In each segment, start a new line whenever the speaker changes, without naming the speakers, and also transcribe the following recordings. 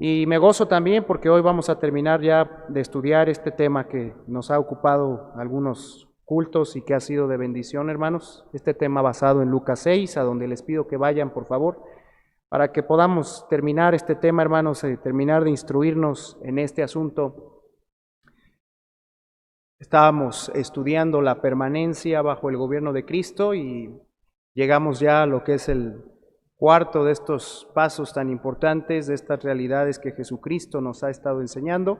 Y me gozo también porque hoy vamos a terminar ya de estudiar este tema que nos ha ocupado algunos cultos y que ha sido de bendición, hermanos. Este tema basado en Lucas 6, a donde les pido que vayan, por favor, para que podamos terminar este tema, hermanos, y terminar de instruirnos en este asunto. Estábamos estudiando la permanencia bajo el gobierno de Cristo y llegamos ya a lo que es el cuarto de estos pasos tan importantes, de estas realidades que Jesucristo nos ha estado enseñando.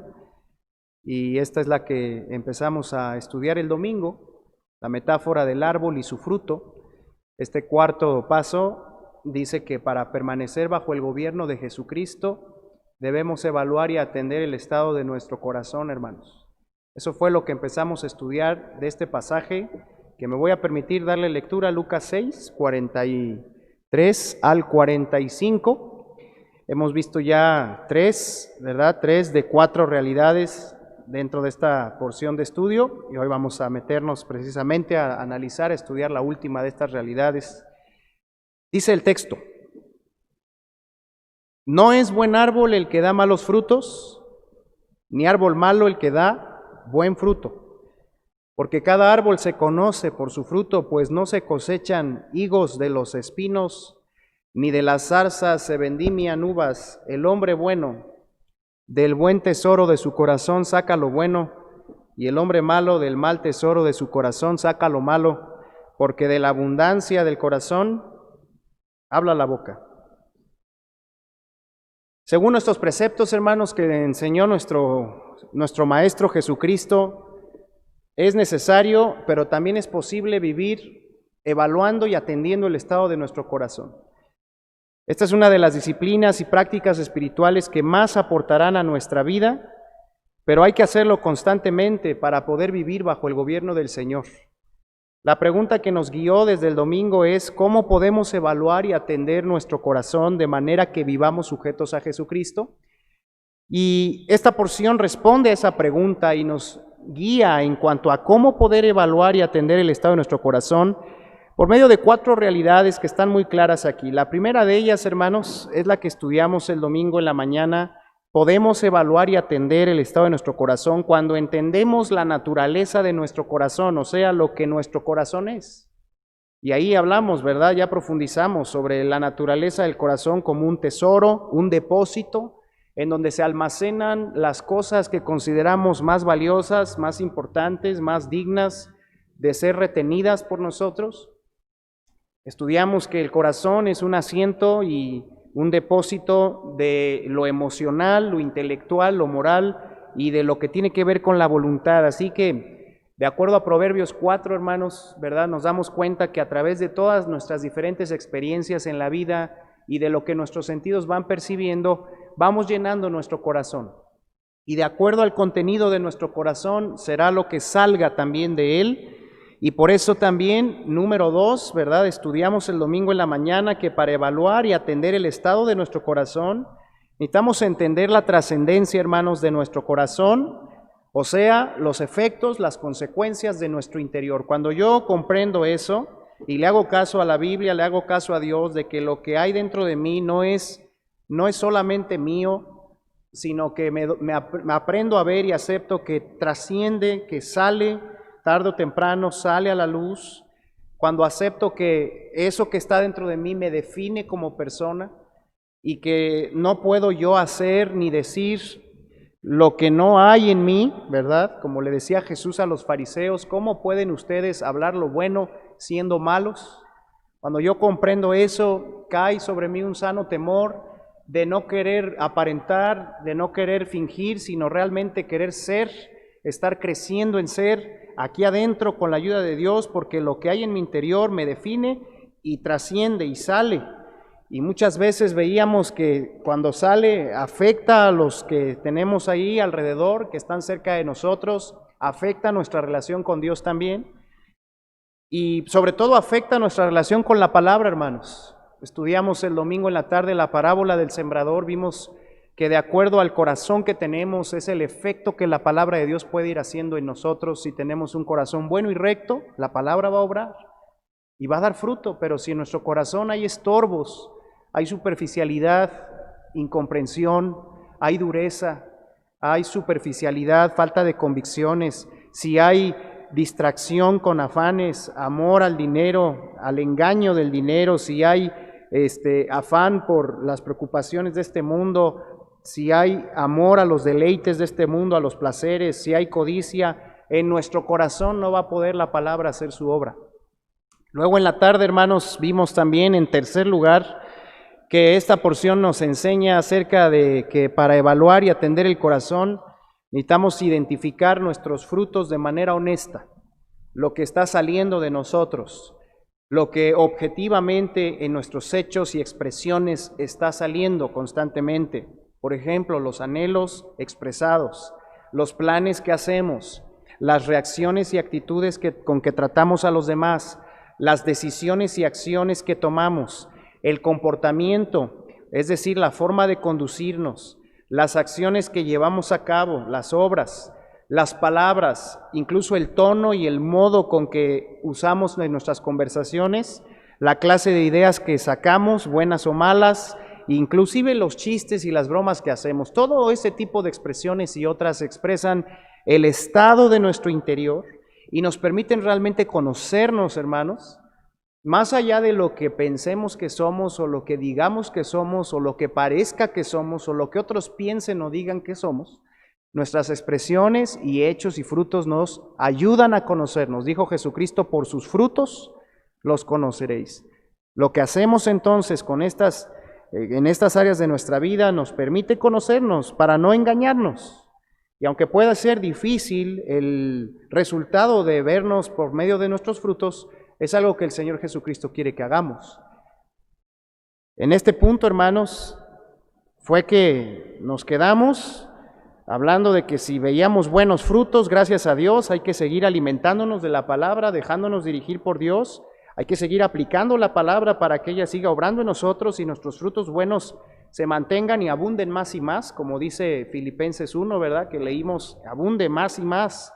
Y esta es la que empezamos a estudiar el domingo, la metáfora del árbol y su fruto. Este cuarto paso dice que para permanecer bajo el gobierno de Jesucristo debemos evaluar y atender el estado de nuestro corazón, hermanos. Eso fue lo que empezamos a estudiar de este pasaje, que me voy a permitir darle lectura a Lucas 6, 43 al 45. Hemos visto ya tres, ¿verdad? 3 de 4 realidades dentro de esta porción de estudio, y hoy vamos a meternos precisamente a analizar, a estudiar la última de estas realidades. Dice el texto: no es buen árbol el que da malos frutos, ni árbol malo el que da buen fruto, porque cada árbol se conoce por su fruto, pues no se cosechan higos de los espinos, ni de las zarzas se vendimian uvas. El hombre bueno del buen tesoro de su corazón saca lo bueno, y el hombre malo del mal tesoro de su corazón saca lo malo, porque de la abundancia del corazón habla la boca. Según nuestros preceptos, hermanos, que enseñó nuestro Maestro Jesucristo, es necesario, pero también es posible vivir evaluando y atendiendo el estado de nuestro corazón. Esta es una de las disciplinas y prácticas espirituales que más aportarán a nuestra vida, pero hay que hacerlo constantemente para poder vivir bajo el gobierno del Señor. La pregunta que nos guió desde el domingo es: ¿cómo podemos evaluar y atender nuestro corazón de manera que vivamos sujetos a Jesucristo? Y esta porción responde a esa pregunta y nos guía en cuanto a cómo poder evaluar y atender el estado de nuestro corazón por medio de 4 realidades que están muy claras aquí. La primera de ellas, hermanos, es la que estudiamos el domingo en la mañana. Podemos evaluar y atender el estado de nuestro corazón cuando entendemos la naturaleza de nuestro corazón, o sea, lo que nuestro corazón es. Y ahí hablamos, ¿verdad? Ya profundizamos sobre la naturaleza del corazón como un tesoro, un depósito, en donde se almacenan las cosas que consideramos más valiosas, más importantes, más dignas de ser retenidas por nosotros. Estudiamos que el corazón es un asiento y un depósito de lo emocional, lo intelectual, lo moral y de lo que tiene que ver con la voluntad. Así que, de acuerdo a Proverbios 4, hermanos, ¿verdad?, nos damos cuenta que a través de todas nuestras diferentes experiencias en la vida y de lo que nuestros sentidos van percibiendo, vamos llenando nuestro corazón. Y de acuerdo al contenido de nuestro corazón será lo que salga también de él. Y por eso también, número 2, ¿verdad?, estudiamos el domingo en la mañana que para evaluar y atender el estado de nuestro corazón, necesitamos entender la trascendencia, hermanos, de nuestro corazón, o sea, los efectos, las consecuencias de nuestro interior. Cuando yo comprendo eso y le hago caso a la Biblia, le hago caso a Dios, de que lo que hay dentro de mí no es solamente mío, sino que me aprendo a ver y acepto que trasciende, que sale tarde o temprano, sale a la luz. Cuando acepto que eso que está dentro de mí me define como persona y que no puedo yo hacer ni decir lo que no hay en mí, ¿verdad? Como le decía Jesús a los fariseos: ¿cómo pueden ustedes hablar lo bueno siendo malos? Cuando yo comprendo eso, cae sobre mí un sano temor de no querer aparentar, de no querer fingir, sino realmente querer ser, estar creciendo en ser aquí adentro con la ayuda de Dios, porque lo que hay en mi interior me define y trasciende y sale. Y muchas veces veíamos que cuando sale afecta a los que tenemos ahí alrededor, que están cerca de nosotros, afecta nuestra relación con Dios también, y sobre todo afecta nuestra relación con la palabra, hermanos. Estudiamos el domingo en la tarde la parábola del sembrador, vimos que de acuerdo al corazón que tenemos es el efecto que la palabra de Dios puede ir haciendo en nosotros. Si tenemos un corazón bueno y recto, la palabra va a obrar y va a dar fruto, pero si en nuestro corazón hay estorbos, hay superficialidad, incomprensión, hay dureza, hay superficialidad, falta de convicciones, si hay distracción con afanes, amor al dinero, al engaño del dinero, si hay afán por las preocupaciones de este mundo, si hay amor a los deleites de este mundo, a los placeres, si hay codicia, en nuestro corazón no va a poder la palabra hacer su obra. Luego en la tarde, hermanos, vimos también en tercer lugar que esta porción nos enseña acerca de que para evaluar y atender el corazón necesitamos identificar nuestros frutos de manera honesta, lo que está saliendo de nosotros, lo que objetivamente en nuestros hechos y expresiones está saliendo constantemente. Por ejemplo, los anhelos expresados, los planes que hacemos, las reacciones y actitudes con que tratamos a los demás, las decisiones y acciones que tomamos, el comportamiento, es decir, la forma de conducirnos, las acciones que llevamos a cabo, las obras, las palabras, incluso el tono y el modo con que usamos en nuestras conversaciones, la clase de ideas que sacamos, buenas o malas, inclusive los chistes y las bromas que hacemos. Todo ese tipo de expresiones y otras expresan el estado de nuestro interior y nos permiten realmente conocernos, hermanos, más allá de lo que pensemos que somos o lo que digamos que somos o lo que parezca que somos o lo que otros piensen o digan que somos. Nuestras expresiones y hechos y frutos nos ayudan a conocernos. Dijo Jesucristo, por sus frutos los conoceréis. Lo que hacemos entonces con en estas áreas de nuestra vida nos permite conocernos para no engañarnos. Y aunque pueda ser difícil, el resultado de vernos por medio de nuestros frutos es algo que el Señor Jesucristo quiere que hagamos. En este punto, hermanos, fue que nos quedamos hablando de que si veíamos buenos frutos, gracias a Dios, hay que seguir alimentándonos de la palabra, dejándonos dirigir por Dios, hay que seguir aplicando la palabra para que ella siga obrando en nosotros y nuestros frutos buenos se mantengan y abunden más y más, como dice Filipenses 1, ¿verdad? Que leímos, abunde más y más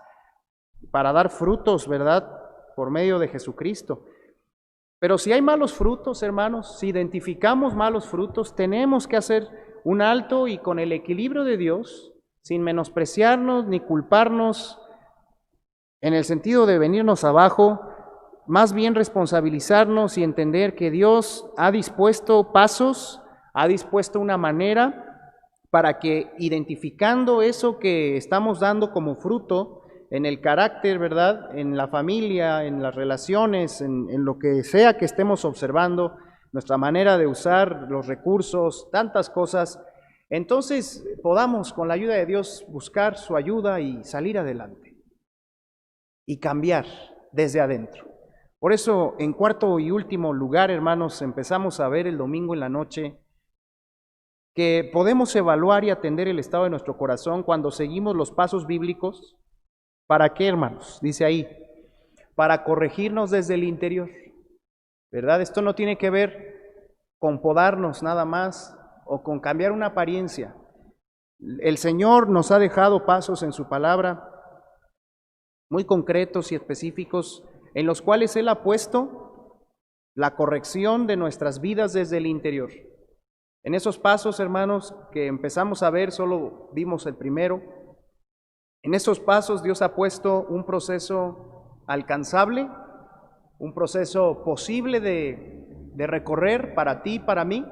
para dar frutos, ¿verdad? Por medio de Jesucristo. Pero si hay malos frutos, hermanos, si identificamos malos frutos, tenemos que hacer un alto y con el equilibrio de Dios, sin menospreciarnos ni culparnos en el sentido de venirnos abajo, más bien responsabilizarnos y entender que Dios ha dispuesto pasos, ha dispuesto una manera para que identificando eso que estamos dando como fruto, en el carácter, ¿verdad? En la familia, en las relaciones, en lo que sea que estemos observando, nuestra manera de usar los recursos, tantas cosas, entonces podamos con la ayuda de Dios buscar su ayuda y salir adelante y cambiar desde adentro. Por eso, en cuarto y último lugar, hermanos, empezamos a ver el domingo en la noche que podemos evaluar y atender el estado de nuestro corazón cuando seguimos los pasos bíblicos. ¿Para qué, hermanos? Dice ahí, para corregirnos desde el interior, ¿verdad? Esto no tiene que ver con podarnos nada más o con cambiar una apariencia. El Señor nos ha dejado pasos en su palabra muy concretos y específicos en los cuales Él ha puesto la corrección de nuestras vidas desde el interior. En esos pasos, hermanos, que empezamos a ver, solo vimos el primero. En esos pasos Dios ha puesto un proceso alcanzable, un proceso posible de recorrer para ti y para mí,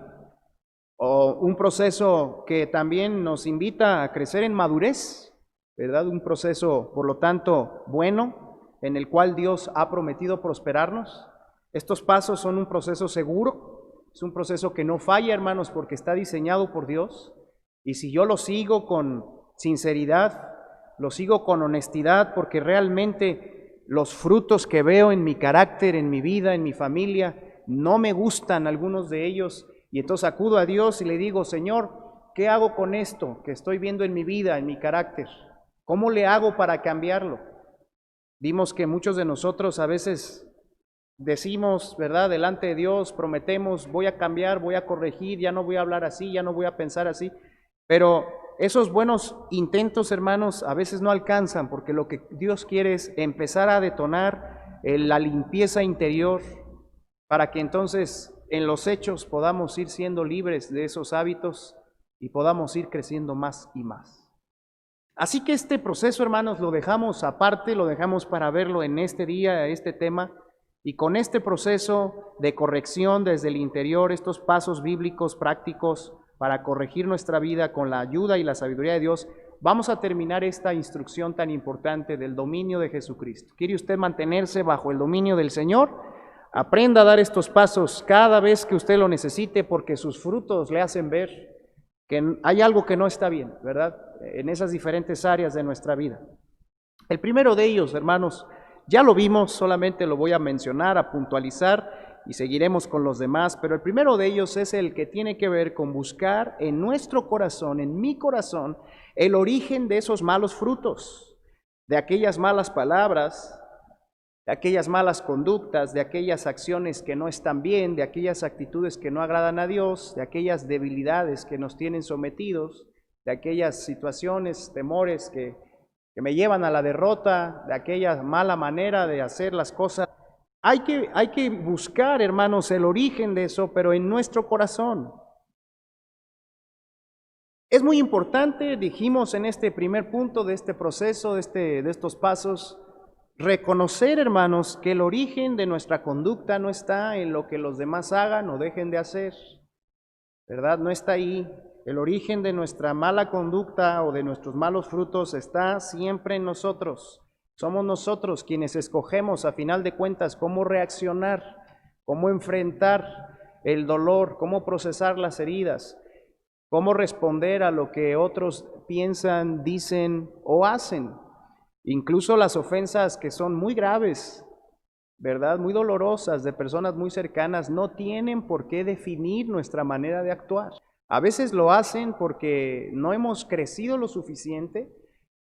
o un proceso que también nos invita a crecer en madurez, ¿verdad? Un proceso, por lo tanto, bueno, en el cual Dios ha prometido prosperarnos. Estos pasos son un proceso seguro, es un proceso que no falla, hermanos, porque está diseñado por Dios, y si yo lo sigo con sinceridad, lo sigo con honestidad, porque realmente los frutos que veo en mi carácter, en mi vida, en mi familia, no me gustan algunos de ellos, y entonces acudo a Dios y le digo, Señor, ¿qué hago con esto que estoy viendo en mi vida, en mi carácter? ¿Cómo le hago para cambiarlo? Vimos que muchos de nosotros a veces decimos, ¿verdad?, delante de Dios, prometemos, voy a cambiar, voy a corregir, ya no voy a hablar así, ya no voy a pensar así, pero esos buenos intentos, hermanos, a veces no alcanzan, porque lo que Dios quiere es empezar a detonar la limpieza interior para que entonces en los hechos podamos ir siendo libres de esos hábitos y podamos ir creciendo más y más. Así que este proceso, hermanos, lo dejamos aparte, lo dejamos para verlo en este día, este tema, y con este proceso de corrección desde el interior, estos pasos bíblicos prácticos para corregir nuestra vida con la ayuda y la sabiduría de Dios, vamos a terminar esta instrucción tan importante del dominio de Jesucristo. ¿Quiere usted mantenerse bajo el dominio del Señor? Aprenda a dar estos pasos cada vez que usted lo necesite, porque sus frutos le hacen ver que hay algo que no está bien, ¿verdad? En esas diferentes áreas de nuestra vida. El primero de ellos, hermanos, ya lo vimos, solamente lo voy a mencionar, a puntualizar y seguiremos con los demás, pero el primero de ellos es el que tiene que ver con buscar en nuestro corazón, en mi corazón, el origen de esos malos frutos, de aquellas malas palabras, de aquellas malas conductas, de aquellas acciones que no están bien, de aquellas actitudes que no agradan a Dios, de aquellas debilidades que nos tienen sometidos, de aquellas situaciones, temores que me llevan a la derrota, de aquella mala manera de hacer las cosas. Hay que buscar, hermanos, el origen de eso, pero en nuestro corazón. Es muy importante, dijimos en este primer punto de este proceso, de estos pasos, reconocer, hermanos, que el origen de nuestra conducta no está en lo que los demás hagan o dejen de hacer, ¿verdad? No está ahí. El origen de nuestra mala conducta o de nuestros malos frutos está siempre en nosotros. Somos nosotros quienes escogemos, a final de cuentas, cómo reaccionar, cómo enfrentar el dolor, cómo procesar las heridas, cómo responder a lo que otros piensan, dicen o hacen. Incluso las ofensas que son muy graves, ¿verdad? Muy dolorosas, de personas muy cercanas, no tienen por qué definir nuestra manera de actuar. A veces lo hacen porque no hemos crecido lo suficiente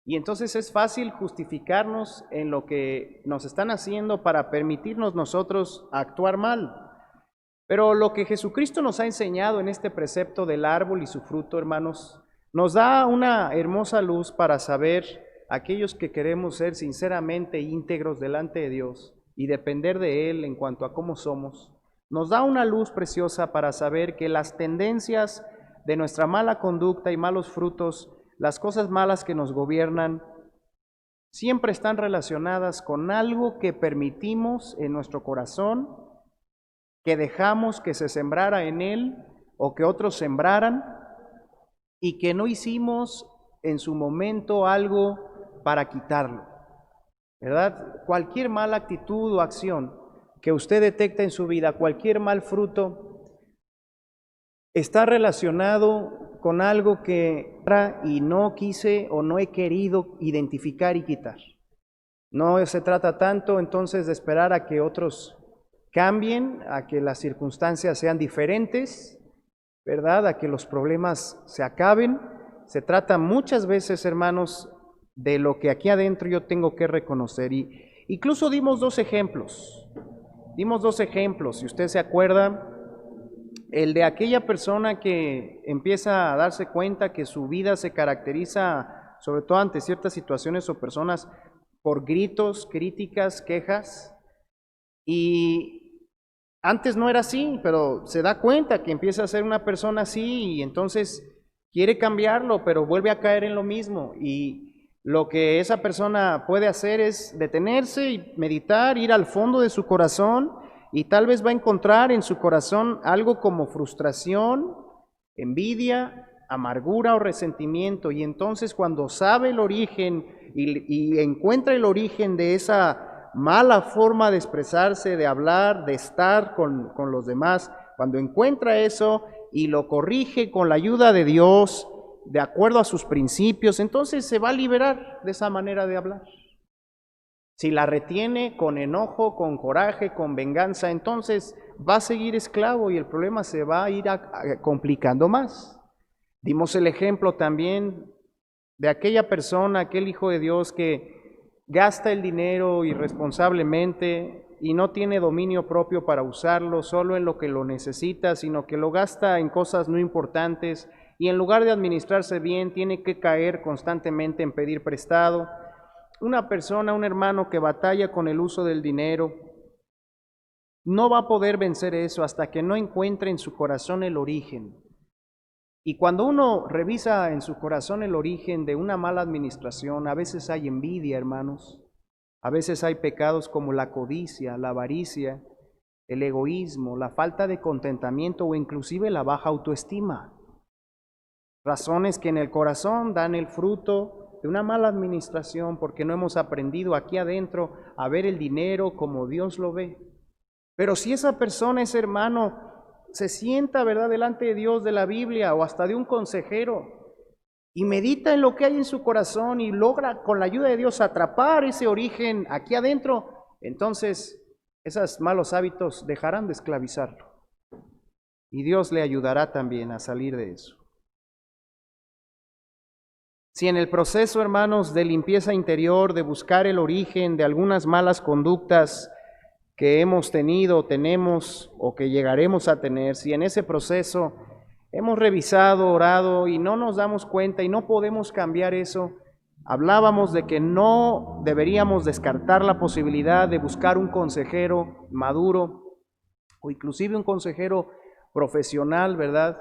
y entonces es fácil justificarnos en lo que nos están haciendo para permitirnos nosotros actuar mal. Pero lo que Jesucristo nos ha enseñado en este precepto del árbol y su fruto, hermanos, nos da una hermosa luz para saber, aquellos que queremos ser sinceramente íntegros delante de Dios y depender de Él en cuanto a cómo somos, nos da una luz preciosa para saber que las tendencias de nuestra mala conducta y malos frutos, las cosas malas que nos gobiernan, siempre están relacionadas con algo que permitimos en nuestro corazón, que dejamos que se sembrara en él o que otros sembraran y que no hicimos en su momento algo para quitarlo, ¿verdad? Cualquier mala actitud o acción que usted detecta en su vida, cualquier mal fruto, está relacionado con algo que y no quise o no he querido identificar y quitar. No se trata tanto entonces de esperar a que otros cambien, a que las circunstancias sean diferentes, ¿verdad? A que los problemas se acaben. Se trata muchas veces, hermanos, de lo que aquí adentro yo tengo que reconocer. Y incluso dimos dos ejemplos, si usted se acuerda, el de aquella persona que empieza a darse cuenta que su vida se caracteriza, sobre todo ante ciertas situaciones o personas, por gritos, críticas, quejas, y antes no era así, pero se da cuenta que empieza a ser una persona así y entonces quiere cambiarlo, pero vuelve a caer en lo mismo. Y lo que esa persona puede hacer es detenerse y meditar, ir al fondo de su corazón y tal vez va a encontrar en su corazón algo como frustración, envidia, amargura o resentimiento. Y entonces cuando sabe el origen y encuentra el origen de esa mala forma de expresarse, de hablar, de estar con los demás, cuando encuentra eso y lo corrige con la ayuda de Dios, de acuerdo a sus principios, entonces se va a liberar de esa manera de hablar. Si la retiene con enojo, con coraje, con venganza, entonces va a seguir esclavo y el problema se va a ir complicando más. Dimos el ejemplo también de aquella persona, aquel hijo de Dios que gasta el dinero irresponsablemente y no tiene dominio propio para usarlo solo en lo que lo necesita, sino que lo gasta en cosas no importantes y en lugar de administrarse bien tiene que caer constantemente en pedir prestado. Una persona, un hermano que batalla con el uso del dinero, no va a poder vencer eso hasta que no encuentre en su corazón el origen. Y cuando uno revisa en su corazón el origen de una mala administración, a veces hay envidia, hermanos, a veces hay pecados como la codicia, la avaricia, el egoísmo, la falta de contentamiento o inclusive la baja autoestima. Razones que en el corazón dan el fruto de una mala administración porque no hemos aprendido aquí adentro a ver el dinero como Dios lo ve. Pero si esa persona, ese hermano, se sienta, ¿verdad?, delante de Dios, de la Biblia o hasta de un consejero y medita en lo que hay en su corazón y logra con la ayuda de Dios atrapar ese origen aquí adentro, entonces esos malos hábitos dejarán de esclavizarlo y Dios le ayudará también a salir de eso. Si en el proceso, hermanos, de limpieza interior, de buscar el origen de algunas malas conductas que hemos tenido, tenemos o que llegaremos a tener, si en ese proceso hemos revisado, orado y no nos damos cuenta y no podemos cambiar eso, hablábamos de que no deberíamos descartar la posibilidad de buscar un consejero maduro o inclusive un consejero profesional, ¿verdad?,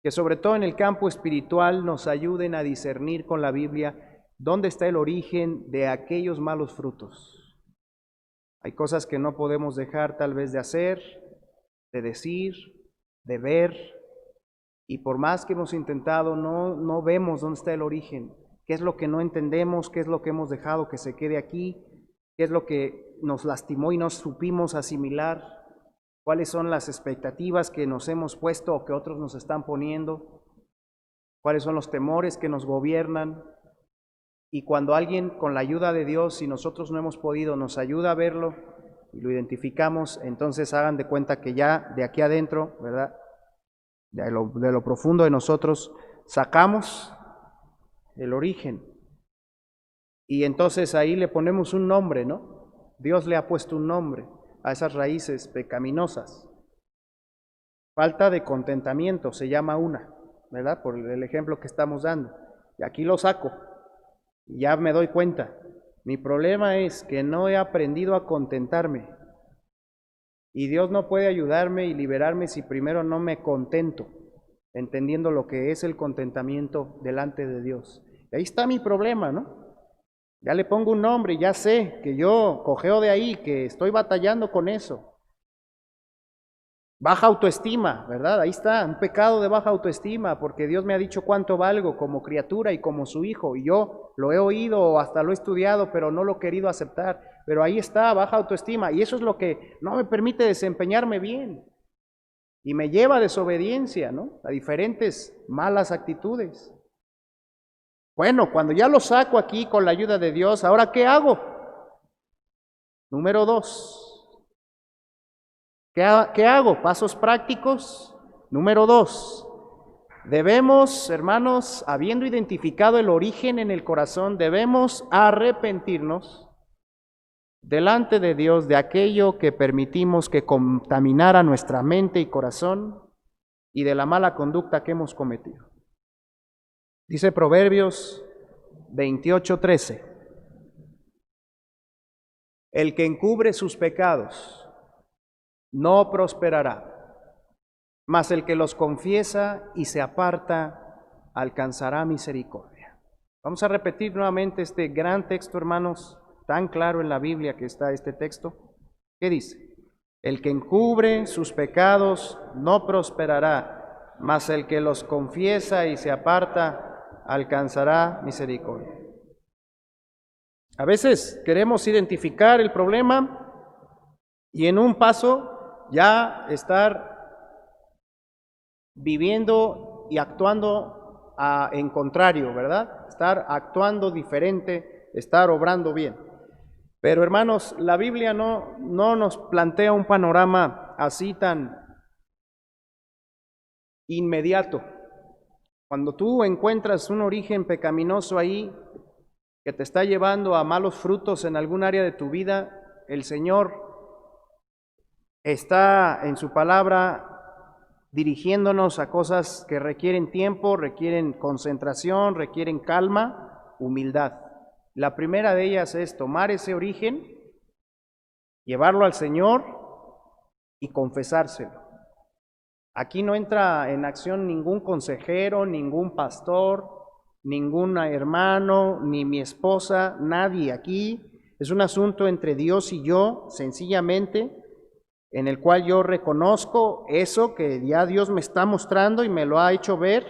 que sobre todo en el campo espiritual nos ayuden a discernir con la Biblia dónde está el origen de aquellos malos frutos. Hay cosas que no podemos dejar tal vez de hacer, de decir, de ver, y por más que hemos intentado, no vemos dónde está el origen, qué es lo que no entendemos, qué es lo que hemos dejado que se quede aquí, qué es lo que nos lastimó y no supimos asimilar. ¿Cuáles son las expectativas que nos hemos puesto o que otros nos están poniendo? ¿Cuáles son los temores que nos gobiernan? Y cuando alguien con la ayuda de Dios, si nosotros no hemos podido, nos ayuda a verlo y lo identificamos, entonces hagan de cuenta que ya de aquí adentro, ¿verdad?, de lo profundo de nosotros, sacamos el origen. Y entonces ahí le ponemos un nombre, ¿no? Dios le ha puesto un nombre a esas raíces pecaminosas. Falta de contentamiento se llama una, ¿verdad? Por el ejemplo que estamos dando. Y aquí lo saco y ya me doy cuenta. Mi problema es que no he aprendido a contentarme. Y Dios no puede ayudarme y liberarme si primero no me contento, entendiendo lo que es el contentamiento delante de Dios. Y ahí está mi problema, ¿no? Ya le pongo un nombre y ya sé que yo cojeo de ahí, que estoy batallando con eso. Baja autoestima, ¿verdad? Ahí está, un pecado de baja autoestima, porque Dios me ha dicho cuánto valgo como criatura y como su hijo, y yo lo he oído o hasta lo he estudiado, pero no lo he querido aceptar. Pero ahí está, baja autoestima, y eso es lo que no me permite desempeñarme bien, y me lleva a desobediencia, ¿no?, a diferentes malas actitudes. Bueno, cuando ya lo saco aquí con la ayuda de Dios, ¿ahora qué hago? Número 2. ¿Qué hago? Pasos prácticos. Número 2. Debemos, hermanos, habiendo identificado el origen en el corazón, debemos arrepentirnos delante de Dios de aquello que permitimos que contaminara nuestra mente y corazón y de la mala conducta que hemos cometido. Dice Proverbios 28:13. El que encubre sus pecados no prosperará, mas el que los confiesa y se aparta alcanzará misericordia. Vamos a repetir nuevamente este gran texto, hermanos, tan claro en la Biblia que está este texto. ¿Qué dice? El que encubre sus pecados no prosperará, mas el que los confiesa y se aparta alcanzará misericordia. A veces queremos identificar el problema y en un paso ya estar viviendo y actuando en contrario, ¿verdad? Estar actuando diferente, estar obrando bien. Pero hermanos, la Biblia no nos plantea un panorama así tan inmediato. Cuando tú encuentras un origen pecaminoso ahí que te está llevando a malos frutos en algún área de tu vida, el Señor está en su palabra dirigiéndonos a cosas que requieren tiempo, requieren concentración, requieren calma, humildad. La primera de ellas es tomar ese origen, llevarlo al Señor y confesárselo. Aquí no entra en acción ningún consejero, ningún pastor, ningún hermano, ni mi esposa, nadie. Aquí es un asunto entre Dios y yo, sencillamente, en el cual yo reconozco eso que ya Dios me está mostrando y me lo ha hecho ver,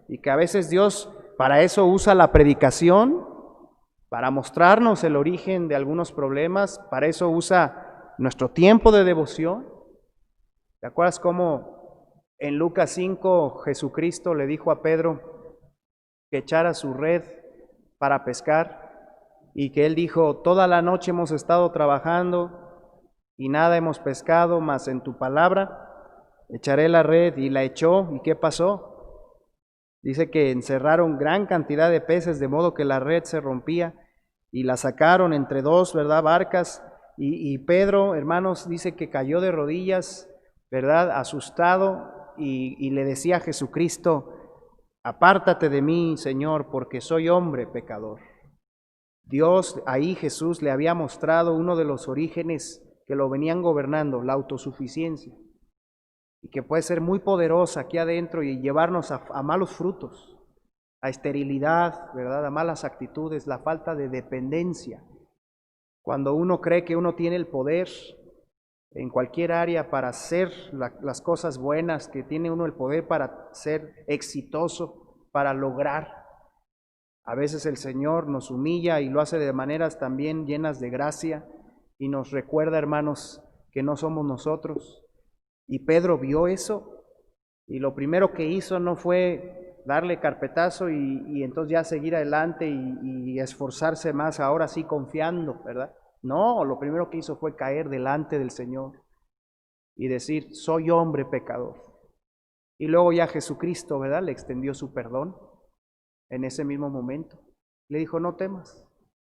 y que a veces Dios para eso usa la predicación, para mostrarnos el origen de algunos problemas, para eso usa nuestro tiempo de devoción. ¿Te acuerdas cómo en Lucas 5 Jesucristo le dijo a Pedro que echara su red para pescar y que él dijo, toda la noche hemos estado trabajando y nada hemos pescado, mas en tu palabra echaré la red? Y la echó, ¿y qué pasó? Dice que encerraron gran cantidad de peces de modo que la red se rompía y la sacaron entre dos, ¿verdad?, barcas, y Pedro, hermanos, dice que cayó de rodillas, ¿verdad?, asustado, y le decía a Jesucristo, apártate de mí, Señor, porque soy hombre pecador. Dios, ahí Jesús le había mostrado uno de los orígenes que lo venían gobernando, la autosuficiencia, y que puede ser muy poderosa aquí adentro y llevarnos a malos frutos, a esterilidad, ¿verdad?, a malas actitudes, la falta de dependencia. Cuando uno cree que uno tiene el poder en cualquier área para hacer las cosas buenas, que tiene uno el poder para ser exitoso, para lograr. A veces el Señor nos humilla y lo hace de maneras también llenas de gracia y nos recuerda, hermanos, que no somos nosotros. Y Pedro vio eso y lo primero que hizo no fue darle carpetazo y entonces ya seguir adelante y esforzarse más, ahora sí confiando, ¿verdad? No, lo primero que hizo fue caer delante del Señor y decir, soy hombre pecador. Y luego ya Jesucristo, ¿verdad?, le extendió su perdón en ese mismo momento. Le dijo, no temas,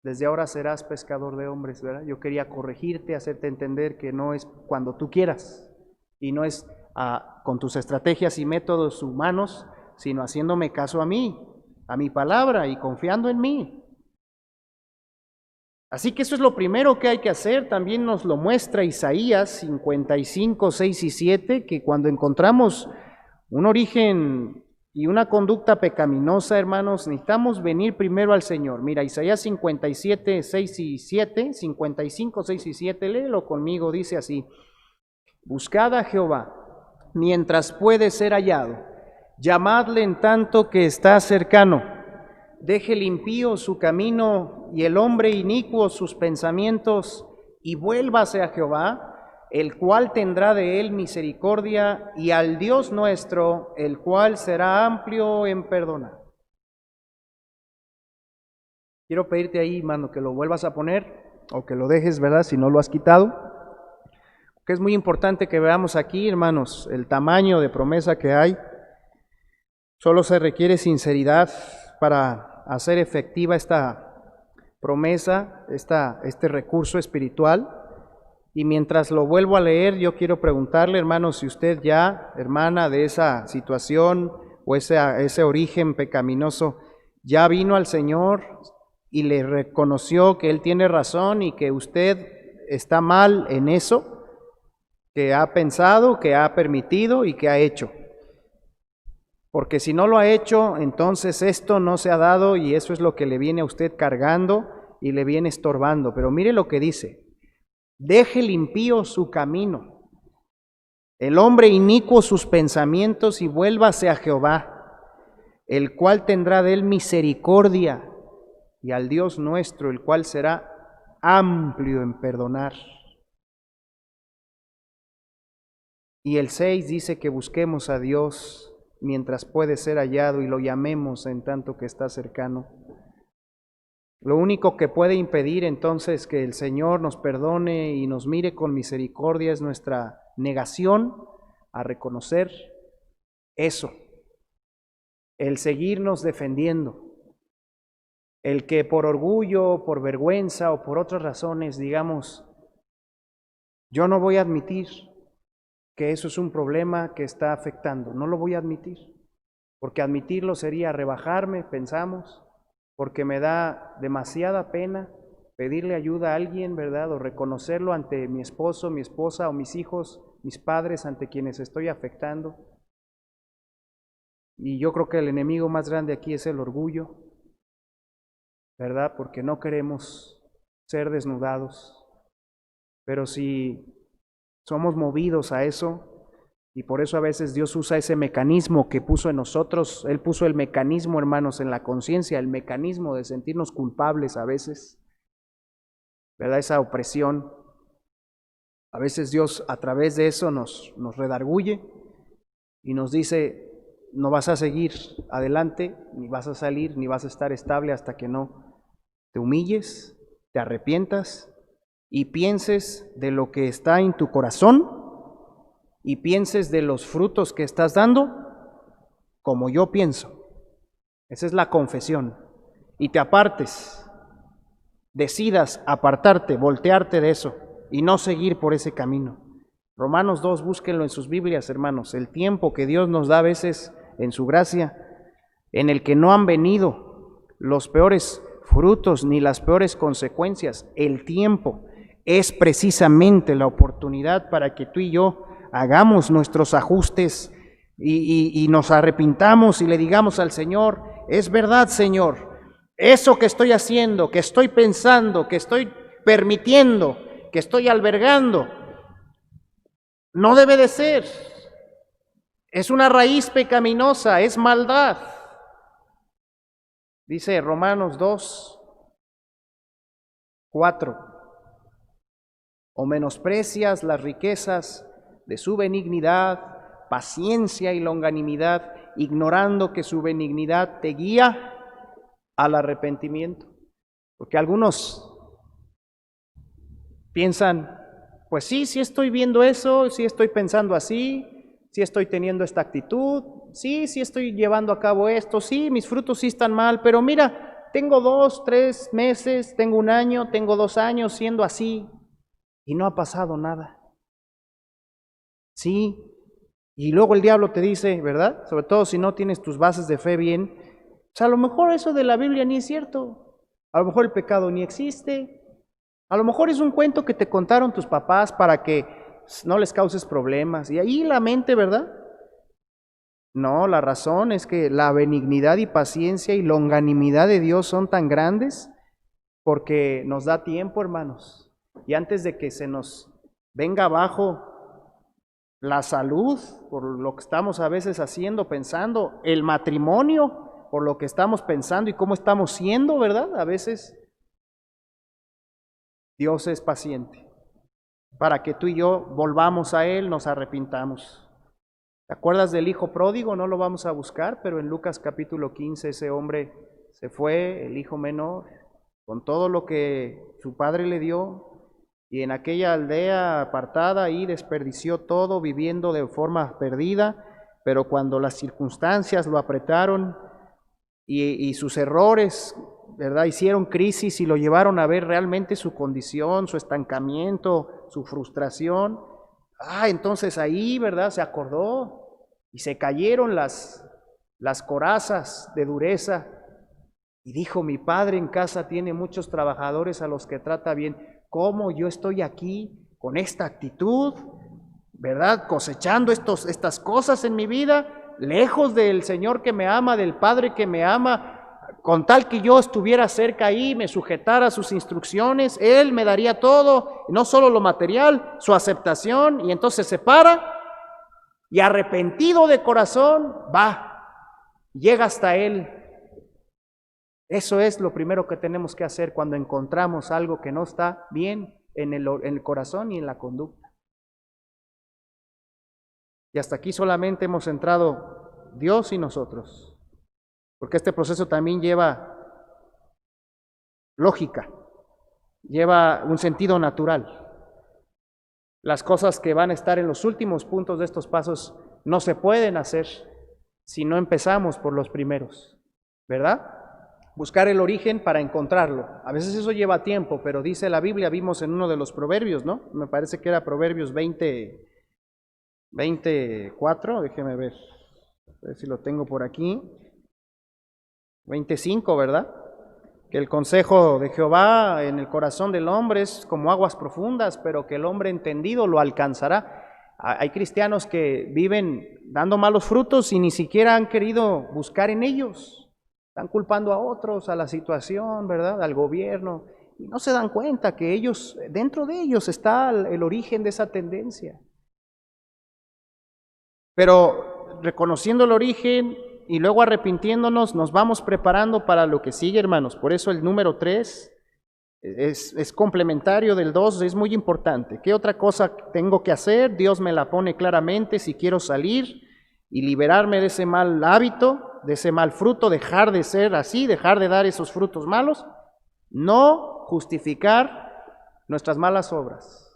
desde ahora serás pescador de hombres, ¿verdad? Yo quería corregirte, hacerte entender que no es cuando tú quieras y no es con tus estrategias y métodos humanos, sino haciéndome caso a mí, a mi palabra y confiando en mí. Así que eso es lo primero que hay que hacer. También nos lo muestra Isaías 55, 6 y 7, que cuando encontramos un origen y una conducta pecaminosa, hermanos, necesitamos venir primero al Señor. Mira, Isaías 57, 6 y 7, 55, 6 y 7, léelo conmigo, dice así, buscad a Jehová mientras puede ser hallado, llamadle en tanto que está cercano. Deje el impío su camino y el hombre inicuo sus pensamientos, y vuélvase a Jehová, el cual tendrá de él misericordia, y al Dios nuestro, el cual será amplio en perdonar. Quiero pedirte ahí, hermano, que lo vuelvas a poner, o que lo dejes, ¿verdad?, si no lo has quitado, que es muy importante que veamos aquí, hermanos, el tamaño de promesa que hay. Solo se requiere sinceridad para hacer efectiva esta promesa, este recurso espiritual. Y mientras lo vuelvo a leer, yo quiero preguntarle, hermano, si usted ya, hermana, de esa situación o ese origen pecaminoso, ya vino al Señor y le reconoció que Él tiene razón y que usted está mal en eso, que ha pensado, que ha permitido y que ha hecho. Porque si no lo ha hecho, entonces esto no se ha dado y eso es lo que le viene a usted cargando y le viene estorbando. Pero mire lo que dice, deje el impío su camino, el hombre inicuo sus pensamientos y vuélvase a Jehová, el cual tendrá de él misericordia, y al Dios nuestro, el cual será amplio en perdonar. Y el 6 dice que busquemos a Dios mientras puede ser hallado y lo llamemos en tanto que está cercano. Lo único que puede impedir entonces que el Señor nos perdone y nos mire con misericordia es nuestra negación a reconocer eso, el seguirnos defendiendo, el que por orgullo, por vergüenza o por otras razones digamos, yo no voy a admitir que eso es un problema que está afectando, no lo voy a admitir, porque admitirlo sería rebajarme, pensamos, porque me da demasiada pena pedirle ayuda a alguien, ¿verdad? O reconocerlo ante mi esposo, mi esposa o mis hijos, mis padres ante quienes estoy afectando. Y yo creo que el enemigo más grande aquí es el orgullo, ¿verdad? Porque no queremos ser desnudados. Pero si somos movidos a eso, y por eso a veces Dios usa ese mecanismo que puso en nosotros, Él puso el mecanismo, hermanos, en la conciencia, el mecanismo de sentirnos culpables a veces, ¿verdad? Esa opresión. A veces Dios a través de eso nos redarguye y nos dice, no vas a seguir adelante, ni vas a salir, ni vas a estar estable hasta que no te humilles, te arrepientas y pienses de lo que está en tu corazón y pienses de los frutos que estás dando como yo pienso. Esa es la confesión. Y te apartes, decidas apartarte, voltearte de eso y no seguir por ese camino. Romanos 2, búsquenlo en sus Biblias, hermanos, el tiempo que Dios nos da a veces en su gracia, en el que no han venido los peores frutos ni las peores consecuencias. El tiempo es precisamente la oportunidad para que tú y yo hagamos nuestros ajustes y nos arrepintamos y le digamos al Señor, es verdad, Señor, eso que estoy haciendo, que estoy pensando, que estoy permitiendo, que estoy albergando, no debe de ser. Es una raíz pecaminosa, es maldad. Dice Romanos 2, 4. O menosprecias las riquezas de su benignidad, paciencia y longanimidad, ignorando que su benignidad te guía al arrepentimiento. Porque algunos piensan, pues sí estoy viendo eso, sí estoy pensando así, sí estoy teniendo esta actitud, sí estoy llevando a cabo esto, sí, mis frutos sí están mal, pero mira, tengo 2, 3 meses, tengo 1 año, tengo 2 años siendo así y no ha pasado nada. Sí, y luego el diablo te dice, ¿verdad? Sobre todo si no tienes tus bases de fe bien, pues a lo mejor eso de la Biblia ni es cierto, a lo mejor el pecado ni existe, a lo mejor es un cuento que te contaron tus papás para que no les causes problemas. Y ahí la mente, ¿verdad? No, la razón es que la benignidad y paciencia y longanimidad de Dios son tan grandes porque nos da tiempo, hermanos. Y antes de que se nos venga abajo la salud por lo que estamos a veces haciendo, pensando, el matrimonio por lo que estamos pensando y cómo estamos siendo, ¿verdad? A veces Dios es paciente para que tú y yo volvamos a Él, nos arrepintamos. ¿Te acuerdas del hijo pródigo? No lo vamos a buscar, pero en Lucas capítulo 15 ese hombre se fue, el hijo menor, con todo lo que su padre le dio, y en aquella aldea apartada ahí desperdició todo viviendo de forma perdida, pero cuando las circunstancias lo apretaron y sus errores, ¿verdad?, hicieron crisis y lo llevaron a ver realmente su condición, su estancamiento, su frustración. Entonces ahí, ¿verdad?, se acordó y se cayeron las corazas de dureza y dijo, mi padre en casa tiene muchos trabajadores a los que trata bien. ¿Cómo yo estoy aquí con esta actitud, ¿verdad?, cosechando estas cosas en mi vida, lejos del Señor que me ama, del Padre que me ama? Con tal que yo estuviera cerca ahí, me sujetara a sus instrucciones, Él me daría todo, no solo lo material, su aceptación, y entonces se para y arrepentido de corazón, llega hasta Él. Eso es lo primero que tenemos que hacer cuando encontramos algo que no está bien en el corazón y en la conducta. Y hasta aquí solamente hemos entrado Dios y nosotros, porque este proceso también lleva lógica, lleva un sentido natural. Las cosas que van a estar en los últimos puntos de estos pasos no se pueden hacer si no empezamos por los primeros, ¿verdad? Buscar el origen para encontrarlo. A veces eso lleva tiempo, pero dice la Biblia, vimos en uno de los proverbios, ¿no? Me parece que era Proverbios 24, déjeme ver, a ver si lo tengo por aquí. 25, ¿verdad? Que el consejo de Jehová en el corazón del hombre es como aguas profundas, pero que el hombre entendido lo alcanzará. Hay cristianos que viven dando malos frutos y ni siquiera han querido buscar en ellos. Están culpando a otros, a la situación, ¿verdad? Al gobierno. Y no se dan cuenta que ellos, dentro de ellos está el origen de esa tendencia. Pero reconociendo el origen y luego arrepintiéndonos, nos vamos preparando para lo que sigue, hermanos. Por eso el número 3 es complementario del 2, es muy importante. ¿Qué otra cosa tengo que hacer? Dios me la pone claramente si quiero salir y liberarme de ese mal hábito, de ese mal fruto, dejar de ser así, dejar de dar esos frutos malos. No justificar nuestras malas obras.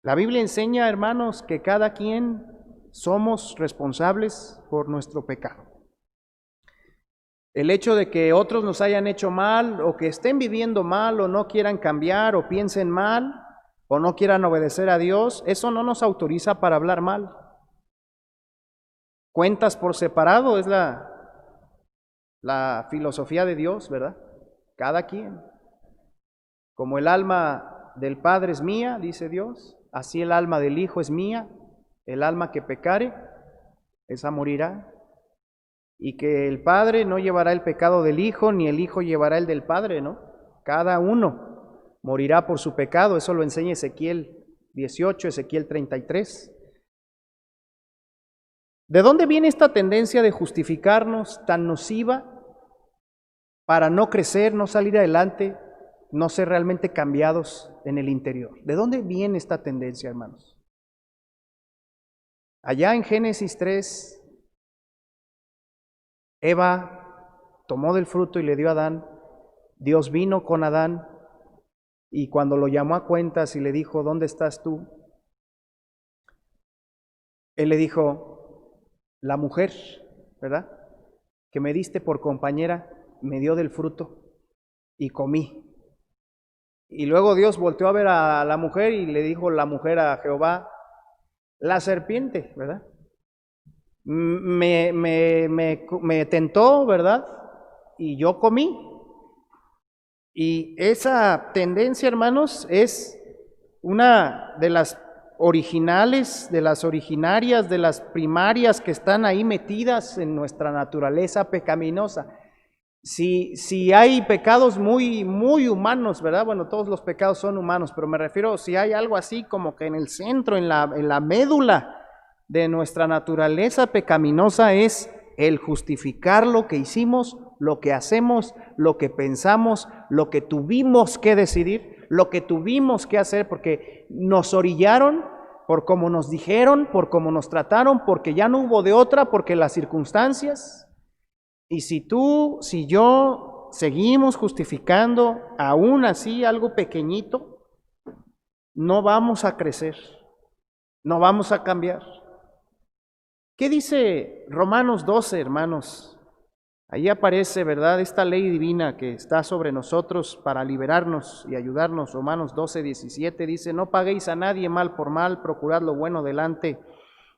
La Biblia enseña, hermanos, que cada quien somos responsables por nuestro pecado. El hecho de que otros nos hayan hecho mal o que estén viviendo mal o no quieran cambiar o piensen mal o no quieran obedecer a Dios, eso no nos autoriza para hablar mal. Cuentas por separado es la filosofía de Dios, ¿verdad? Cada quien. Como el alma del Padre es mía, dice Dios, así el alma del Hijo es mía, el alma que pecare, esa morirá. Y que el Padre no llevará el pecado del Hijo, ni el Hijo llevará el del Padre, ¿no? Cada uno morirá por su pecado, eso lo enseña Ezequiel 18, Ezequiel 33. ¿De dónde viene esta tendencia de justificarnos tan nociva para no crecer, no salir adelante, no ser realmente cambiados en el interior? ¿De dónde viene esta tendencia, hermanos? Allá en Génesis 3, Eva tomó del fruto y le dio a Adán. Dios vino con Adán y cuando lo llamó a cuentas y le dijo, ¿dónde estás tú? Él le dijo, la mujer, ¿verdad? Que me diste por compañera, me dio del fruto y comí. Y luego Dios volteó a ver a la mujer y le dijo la mujer a Jehová, la serpiente, ¿verdad? Me tentó, ¿verdad? Y yo comí. Y esa tendencia, hermanos, es una de las originales, de las originarias, de las primarias que están ahí metidas en nuestra naturaleza pecaminosa. Si hay pecados muy humanos, ¿verdad? Bueno, todos los pecados son humanos, pero me refiero si hay algo así como que en el centro, en la médula de nuestra naturaleza pecaminosa es el justificar lo que hicimos, lo que hacemos, lo que pensamos, lo que tuvimos que decidir, lo que tuvimos que hacer porque nos orillaron, por cómo nos dijeron, por cómo nos trataron, porque ya no hubo de otra, porque las circunstancias. Y si tú, si yo seguimos justificando aún así algo pequeñito, no vamos a crecer, no vamos a cambiar. ¿Qué dice Romanos 12, hermanos? Ahí aparece, ¿verdad?, esta ley divina que está sobre nosotros para liberarnos y ayudarnos. Romanos 12, 17 dice, no paguéis a nadie mal por mal, procurad lo bueno delante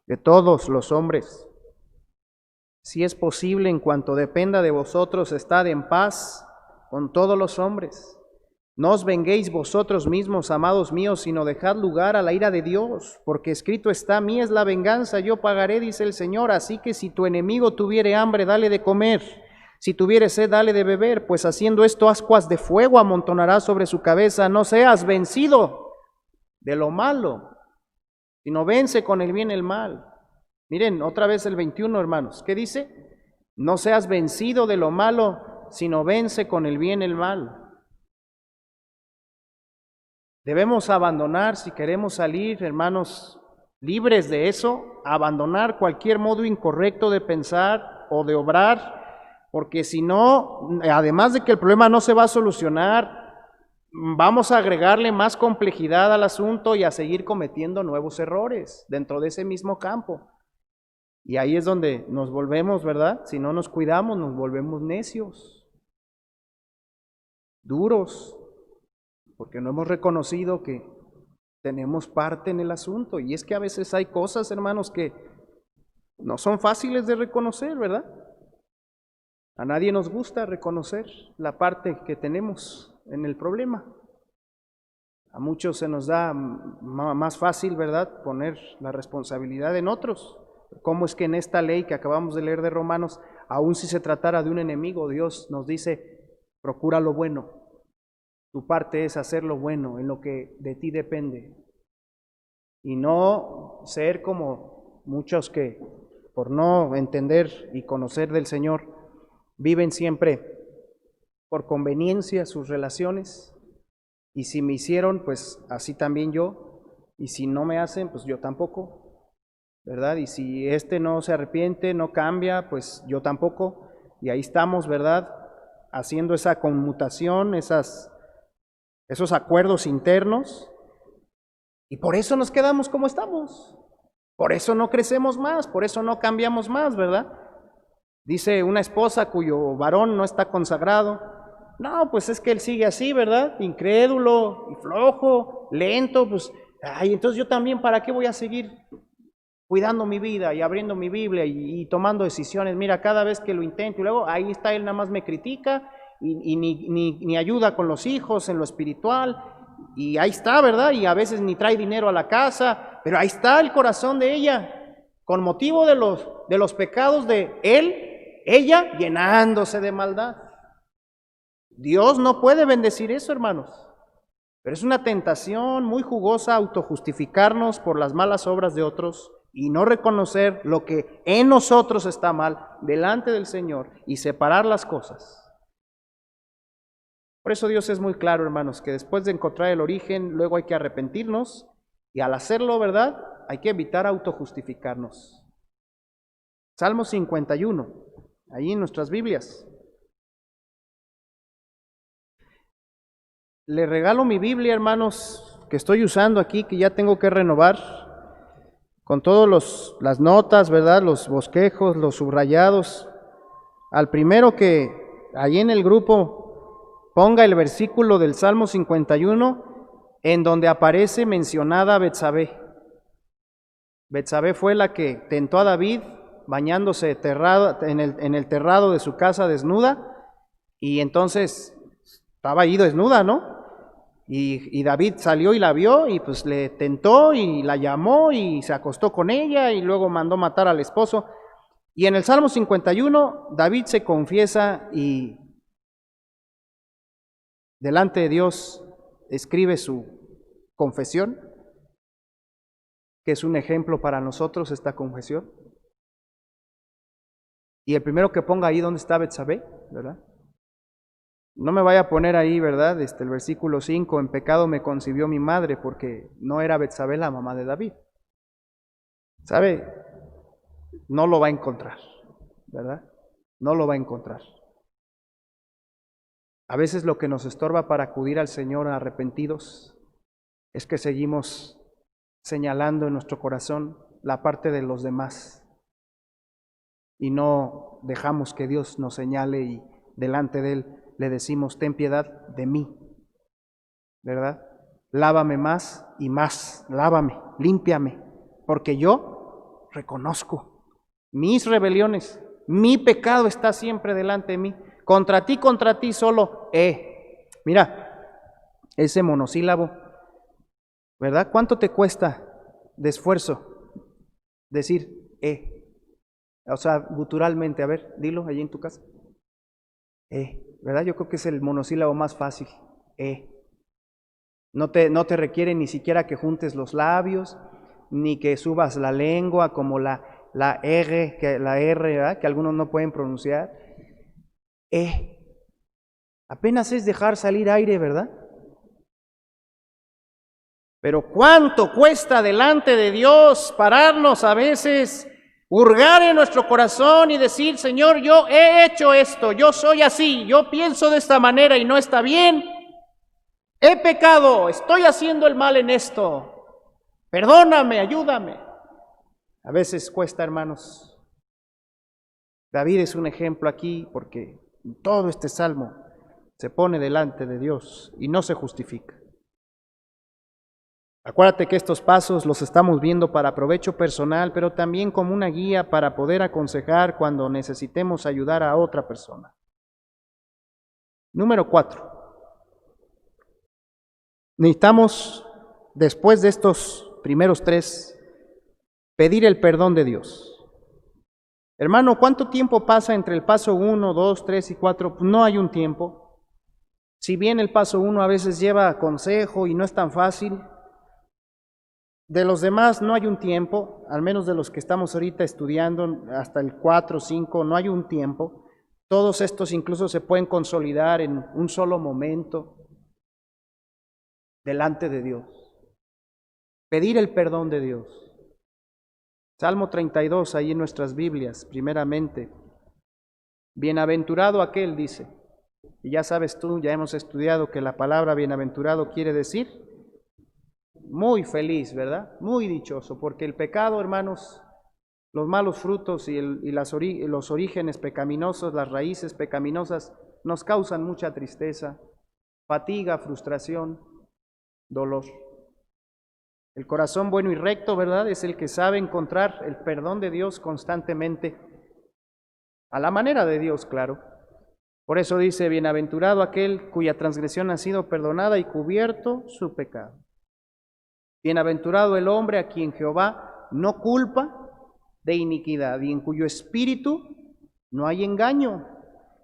de todos los hombres. Si es posible, en cuanto dependa de vosotros, estad en paz con todos los hombres. No os venguéis vosotros mismos, amados míos, sino dejad lugar a la ira de Dios, porque escrito está, mía es la venganza, yo pagaré, dice el Señor. Así que si tu enemigo tuviere hambre, dale de comer, si tuviere sed, dale de beber, pues haciendo esto ascuas de fuego amontonará sobre su cabeza. No seas vencido de lo malo, sino vence con el bien el mal. Miren, otra vez el 21, hermanos, ¿qué dice? No seas vencido de lo malo, sino vence con el bien el mal. Debemos abandonar, si queremos salir, hermanos, libres de eso, abandonar cualquier modo incorrecto de pensar o de obrar, porque si no, además de que el problema no se va a solucionar, vamos a agregarle más complejidad al asunto y a seguir cometiendo nuevos errores dentro de ese mismo campo. Y ahí es donde nos volvemos, ¿verdad? Si no nos cuidamos, nos volvemos necios, duros, porque no hemos reconocido que tenemos parte en el asunto. Y es que a veces hay cosas, hermanos, que no son fáciles de reconocer, ¿verdad? A nadie nos gusta reconocer la parte que tenemos en el problema. A muchos se nos da más fácil, ¿verdad?, poner la responsabilidad en otros. ¿Cómo es que en esta ley que acabamos de leer de Romanos, aun si se tratara de un enemigo, Dios nos dice, procura lo bueno? Tu parte es hacer lo bueno en lo que de ti depende. Y no ser como muchos que, por no entender y conocer del Señor, viven siempre por conveniencia sus relaciones. Y si me hicieron, pues así también yo. Y si no me hacen, pues yo tampoco, ¿verdad? Y si este no se arrepiente, no cambia, pues yo tampoco. Y ahí estamos, ¿verdad?, haciendo esa conmutación, esos acuerdos internos. Y por eso nos quedamos como estamos. Por eso no crecemos más, por eso no cambiamos más, ¿verdad? Dice una esposa cuyo varón no está consagrado, no, pues es que él sigue así, ¿verdad? Incrédulo y flojo, lento, pues, entonces yo también, ¿para qué voy a seguir cuidando mi vida y abriendo mi Biblia y tomando decisiones? Mira, cada vez que lo intento y luego ahí está, él nada más me critica y ni ayuda con los hijos en lo espiritual, y ahí está, ¿verdad? Y a veces ni trae dinero a la casa, pero ahí está el corazón de ella, con motivo de los pecados de él, ella llenándose de maldad. Dios no puede bendecir eso, hermanos. Pero es una tentación muy jugosa autojustificarnos por las malas obras de otros y no reconocer lo que en nosotros está mal delante del Señor y separar las cosas. Por eso Dios es muy claro, hermanos, que después de encontrar el origen, luego hay que arrepentirnos y al hacerlo, ¿verdad?, hay que evitar autojustificarnos. Salmo 51, ahí en nuestras Biblias. Le regalo mi Biblia, hermanos, que estoy usando aquí, que ya tengo que renovar, con todas las notas, ¿verdad?, los bosquejos, los subrayados. Al primero que allí en el grupo ponga el versículo del Salmo 51, en donde aparece mencionada Betsabé. Betsabé fue la que tentó a David bañándose en el terrado de su casa desnuda, y entonces estaba ahí desnuda, ¿no? Y David salió y la vio y pues le tentó y la llamó y se acostó con ella y luego mandó matar al esposo. Y en el Salmo 51, David se confiesa y delante de Dios escribe su confesión, que es un ejemplo para nosotros esta confesión. Y el primero que ponga ahí donde está Betsabé, ¿verdad? No me vaya a poner ahí, ¿verdad?, el versículo 5, en pecado me concibió mi madre, porque no era Betsabé la mamá de David. ¿Sabe? No lo va a encontrar, ¿verdad? No lo va a encontrar. A veces lo que nos estorba para acudir al Señor arrepentidos es que seguimos señalando en nuestro corazón la parte de los demás y no dejamos que Dios nos señale y delante de Él le decimos, ten piedad de mí, ¿verdad? Lávame más y más, lávame, límpiame, porque yo reconozco mis rebeliones, mi pecado está siempre delante de mí. Contra ti solo Mira, ese monosílabo, ¿verdad? ¿Cuánto te cuesta de esfuerzo decir O sea, guturalmente, a ver, dilo allí en tu casa. ¿Verdad? Yo creo que es el monosílabo más fácil. No te requiere ni siquiera que juntes los labios, ni que subas la lengua como la R, ¿verdad?, que algunos no pueden pronunciar. Apenas es dejar salir aire, ¿verdad? Pero ¿cuánto cuesta delante de Dios pararnos a veces, hurgar en nuestro corazón y decir, Señor, yo he hecho esto, yo soy así, yo pienso de esta manera y no está bien, he pecado, estoy haciendo el mal en esto, perdóname, ayúdame. A veces cuesta, hermanos. David es un ejemplo aquí porque todo este salmo se pone delante de Dios y no se justifica. Acuérdate que estos pasos los estamos viendo para provecho personal, pero también como una guía para poder aconsejar cuando necesitemos ayudar a otra persona. Número 4. necesitamos, después de estos primeros tres, pedir el perdón de Dios. Hermano, ¿cuánto tiempo pasa entre el paso 1, 2, 3 y 4? No hay un tiempo. Si bien el paso 1 a veces lleva consejo y no es tan fácil, de los demás no hay un tiempo, al menos de los que estamos ahorita estudiando, hasta el 4, 5, no hay un tiempo. Todos estos incluso se pueden consolidar en un solo momento delante de Dios. Pedir el perdón de Dios. Salmo 32, ahí en nuestras Biblias, primeramente. Bienaventurado aquel, dice. Y ya sabes tú, ya hemos estudiado que la palabra bienaventurado quiere decir muy feliz, ¿verdad? Muy dichoso, porque el pecado, hermanos, los malos frutos y los orígenes pecaminosos, las raíces pecaminosas, nos causan mucha tristeza, fatiga, frustración, dolor. El corazón bueno y recto, ¿verdad?, es el que sabe encontrar el perdón de Dios constantemente, a la manera de Dios, claro. Por eso dice, bienaventurado aquel cuya transgresión ha sido perdonada y cubierto su pecado. Bienaventurado el hombre a quien Jehová no culpa de iniquidad y en cuyo espíritu no hay engaño.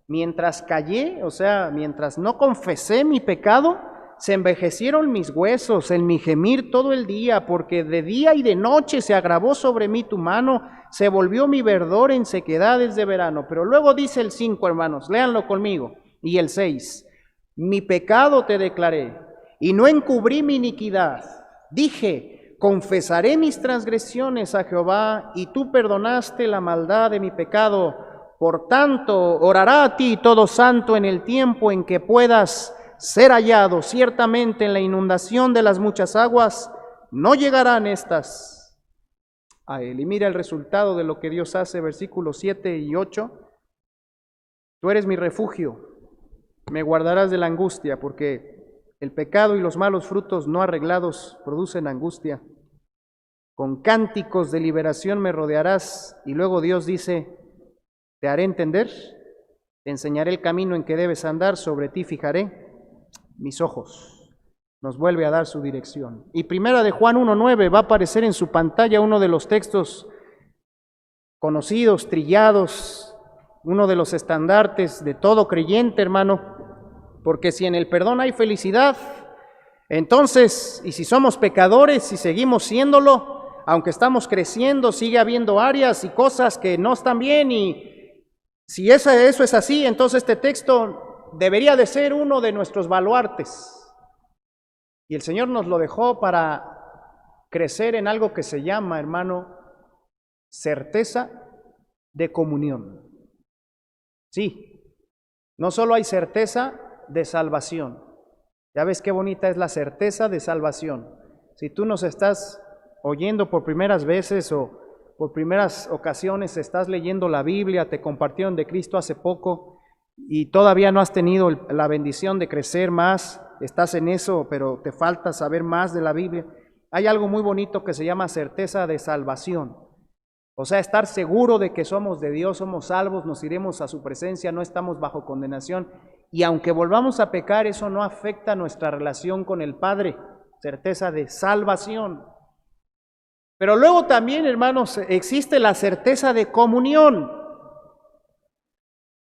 Mientras callé, o sea, mientras no confesé mi pecado, se envejecieron mis huesos en mi gemir todo el día, porque de día y de noche se agravó sobre mí tu mano, se volvió mi verdor en sequedades de verano. Pero luego dice el 5, hermanos, léanlo conmigo, y el 6, mi pecado te declaré, y no encubrí mi iniquidad. Dije, confesaré mis transgresiones a Jehová, y tú perdonaste la maldad de mi pecado. Por tanto, orará a ti todo santo en el tiempo en que puedas ser hallado. Ciertamente en la inundación de las muchas aguas no llegarán estas a él. Y mira el resultado de lo que Dios hace, versículos 7 y 8. Tú eres mi refugio, me guardarás de la angustia, porque el pecado y los malos frutos no arreglados producen angustia. Con cánticos de liberación me rodearás. Y luego Dios dice, te haré entender, te enseñaré el camino en que debes andar, sobre ti fijaré mis ojos. Nos vuelve a dar su dirección. Y primera de Juan 1:9 va a aparecer en su pantalla uno de los textos conocidos, trillados, uno de los estandartes de todo creyente, hermano, porque si en el perdón hay felicidad, entonces, y si somos pecadores y seguimos siéndolo, aunque estamos creciendo, sigue habiendo áreas y cosas que no están bien, y si eso es así, entonces este texto debería de ser uno de nuestros baluartes. Y el Señor nos lo dejó para crecer en algo que se llama, hermano, certeza de comunión. Sí, no solo hay certeza de salvación. Ya ves qué bonita es la certeza de salvación. Si tú nos estás oyendo por primeras veces o por primeras ocasiones, estás leyendo la Biblia, te compartieron de Cristo hace poco, y todavía no has tenido la bendición de crecer más, estás en eso, pero te falta saber más de la Biblia. Hay algo muy bonito que se llama certeza de salvación. O sea, estar seguro de que somos de Dios, somos salvos, nos iremos a su presencia, no estamos bajo condenación. Y aunque volvamos a pecar, eso no afecta nuestra relación con el Padre. Certeza de salvación. Pero luego también, hermanos, existe la certeza de comunión.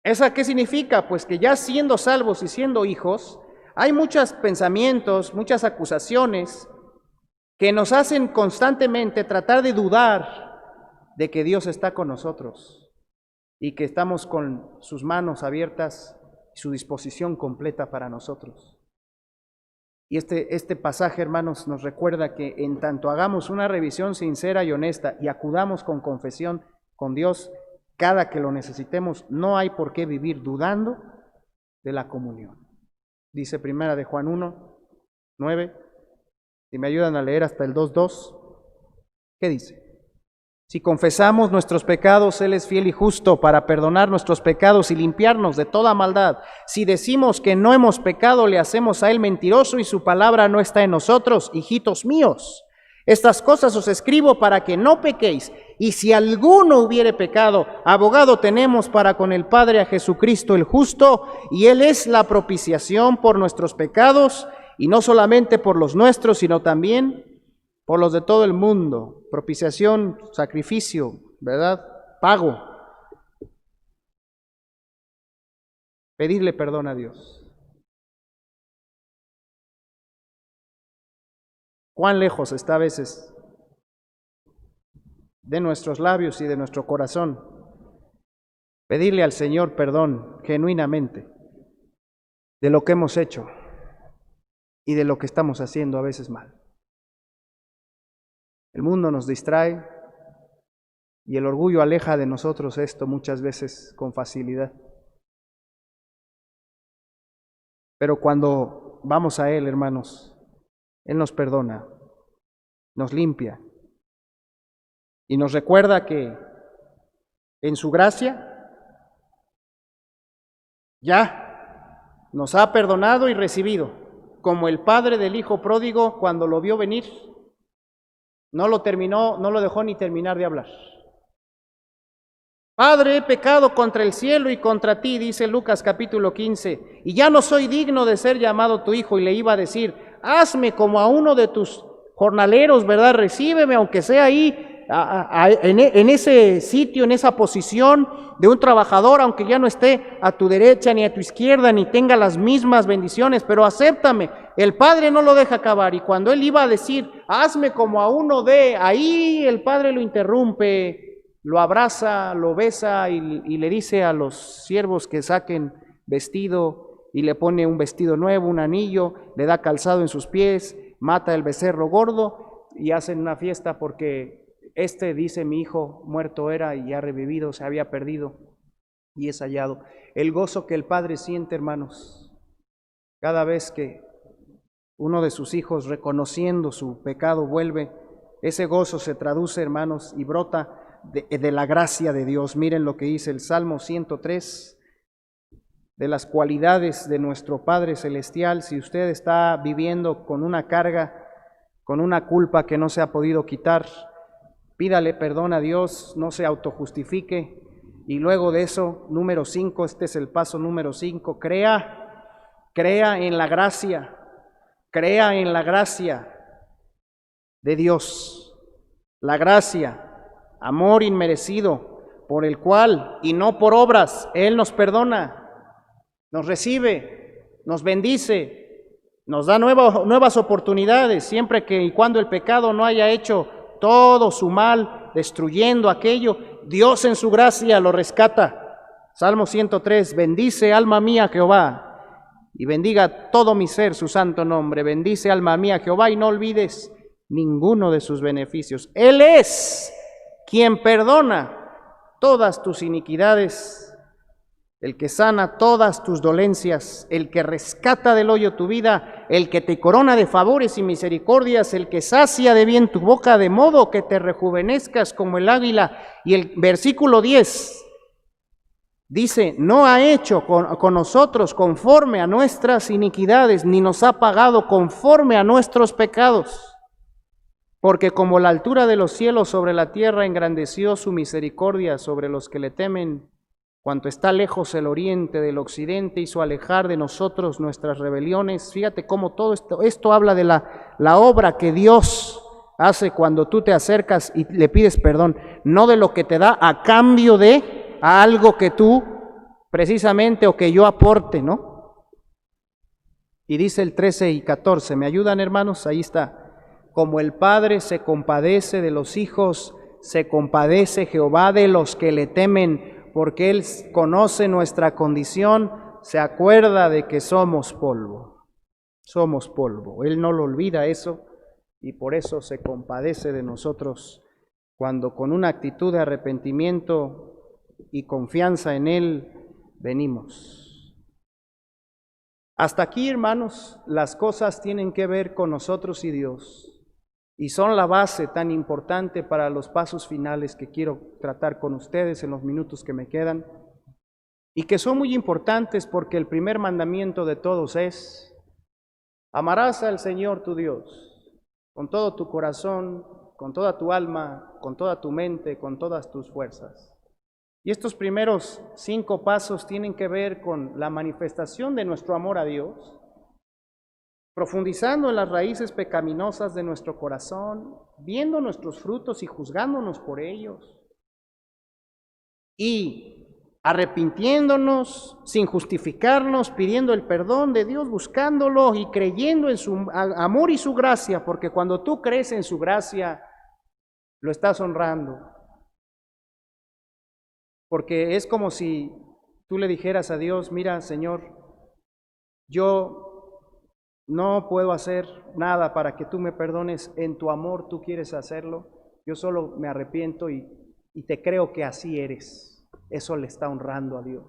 ¿Esa qué significa? Pues que ya siendo salvos y siendo hijos, hay muchos pensamientos, muchas acusaciones que nos hacen constantemente tratar de dudar de que Dios está con nosotros y que estamos con sus manos abiertas y su disposición completa para nosotros. Y este pasaje, hermanos, nos recuerda que en tanto hagamos una revisión sincera y honesta y acudamos con confesión con Dios, cada que lo necesitemos, no hay por qué vivir dudando de la comunión. Dice primera de Juan 1:9, si me ayudan a leer hasta el 2:2, ¿qué dice? Si confesamos nuestros pecados, Él es fiel y justo para perdonar nuestros pecados y limpiarnos de toda maldad. Si decimos que no hemos pecado, le hacemos a Él mentiroso y su palabra no está en nosotros. Hijitos míos, estas cosas os escribo para que no pequéis. Y si alguno hubiere pecado, abogado tenemos para con el Padre a Jesucristo el justo, y Él es la propiciación por nuestros pecados, y no solamente por los nuestros, sino también por los de todo el mundo. Propiciación, sacrificio, ¿verdad? Pago. Pedirle perdón a Dios. ¿Cuán lejos está a veces de nuestros labios y de nuestro corazón pedirle al Señor perdón genuinamente de lo que hemos hecho y de lo que estamos haciendo a veces mal? El mundo nos distrae y el orgullo aleja de nosotros esto muchas veces con facilidad. Pero cuando vamos a Él, hermanos, Él nos perdona, nos limpia y nos recuerda que en su gracia ya nos ha perdonado y recibido, como el padre del hijo pródigo cuando lo vio venir, no lo dejó ni terminar de hablar. Padre, he pecado contra el cielo y contra ti, dice Lucas capítulo 15, y ya no soy digno de ser llamado tu hijo. Y le iba a decir, hazme como a uno de tus jornaleros, ¿verdad? Recíbeme, aunque sea ahí, en ese sitio, en esa posición de un trabajador, aunque ya no esté a tu derecha ni a tu izquierda, ni tenga las mismas bendiciones, pero acéptame. El padre no lo deja acabar, y cuando él iba a decir, hazme como a uno de, ahí el padre lo interrumpe, lo abraza, lo besa y le dice a los siervos que saquen vestido y le pone un vestido nuevo, un anillo, le da calzado en sus pies, mata el becerro gordo y hacen una fiesta porque dice, mi hijo muerto era y ha revivido, se había perdido y es hallado. El gozo que el padre siente, hermanos, cada vez que uno de sus hijos, reconociendo su pecado, vuelve, ese gozo se traduce, hermanos, y brota de la gracia de Dios. Miren lo que dice el Salmo 103, de las cualidades de nuestro Padre Celestial. Si usted está viviendo con una carga, con una culpa que no se ha podido quitar, pídale perdón a Dios, no se autojustifique. Y luego de eso, número 5, este es el paso número 5, crea en la gracia, crea en la gracia de Dios, la gracia, amor inmerecido, por el cual, y no por obras, Él nos perdona, nos recibe, nos bendice, nos da nuevas oportunidades, siempre que y cuando el pecado no haya hecho todo su mal, destruyendo aquello, Dios en su gracia lo rescata. Salmo 103, bendice alma mía Jehová, y bendiga todo mi ser su santo nombre. Bendice alma mía Jehová, y no olvides ninguno de sus beneficios. Él es quien perdona todas tus iniquidades, el que sana todas tus dolencias, el que rescata del hoyo tu vida, el que te corona de favores y misericordias, el que sacia de bien tu boca, de modo que te rejuvenezcas como el águila. Y el versículo 10 dice, no ha hecho con nosotros conforme a nuestras iniquidades, ni nos ha pagado conforme a nuestros pecados. Porque como la altura de los cielos sobre la tierra engrandeció su misericordia sobre los que le temen, cuanto está lejos el oriente del occidente, hizo alejar de nosotros nuestras rebeliones. Fíjate cómo todo esto habla de la obra que Dios hace cuando tú te acercas y le pides perdón, no de lo que te da a cambio de algo que tú precisamente o que yo aporte, ¿no? Y dice el 13 y 14, ¿me ayudan, hermanos? Ahí está. Como el Padre se compadece de los hijos, se compadece Jehová de los que le temen, porque Él conoce nuestra condición, se acuerda de que somos polvo. Somos polvo. Él no lo olvida eso y por eso se compadece de nosotros cuando con una actitud de arrepentimiento y confianza en Él venimos. Hasta aquí, hermanos, las cosas tienen que ver con nosotros y Dios. Y son la base tan importante para los pasos finales que quiero tratar con ustedes en los minutos que me quedan. Y que son muy importantes porque el primer mandamiento de todos es, amarás al Señor tu Dios con todo tu corazón, con toda tu alma, con toda tu mente, con todas tus fuerzas. Y estos primeros 5 pasos tienen que ver con la manifestación de nuestro amor a Dios, profundizando en las raíces pecaminosas de nuestro corazón, viendo nuestros frutos y juzgándonos por ellos, y arrepintiéndonos sin justificarnos, pidiendo el perdón de Dios, buscándolo y creyendo en su amor y su gracia, porque cuando tú crees en su gracia, lo estás honrando. Porque es como si tú le dijeras a Dios: mira, Señor, yo no puedo hacer nada para que tú me perdones, en tu amor tú quieres hacerlo, yo solo me arrepiento y te creo que así eres. Eso le está honrando a Dios.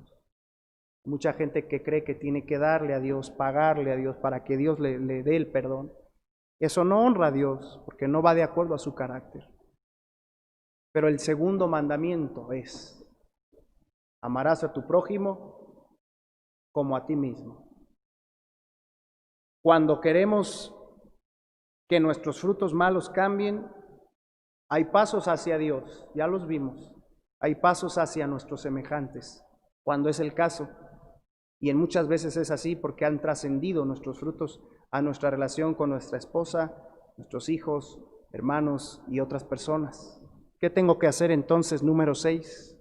Mucha gente que cree que tiene que darle a Dios, pagarle a Dios para que Dios le dé el perdón. Eso no honra a Dios, porque no va de acuerdo a su carácter. Pero el segundo mandamiento es: amarás a tu prójimo como a ti mismo. Cuando queremos que nuestros frutos malos cambien, hay pasos hacia Dios, ya los vimos. Hay pasos hacia nuestros semejantes, cuando es el caso. Y en muchas veces es así porque han trascendido nuestros frutos a nuestra relación con nuestra esposa, nuestros hijos, hermanos y otras personas. ¿Qué tengo que hacer entonces? Número 6.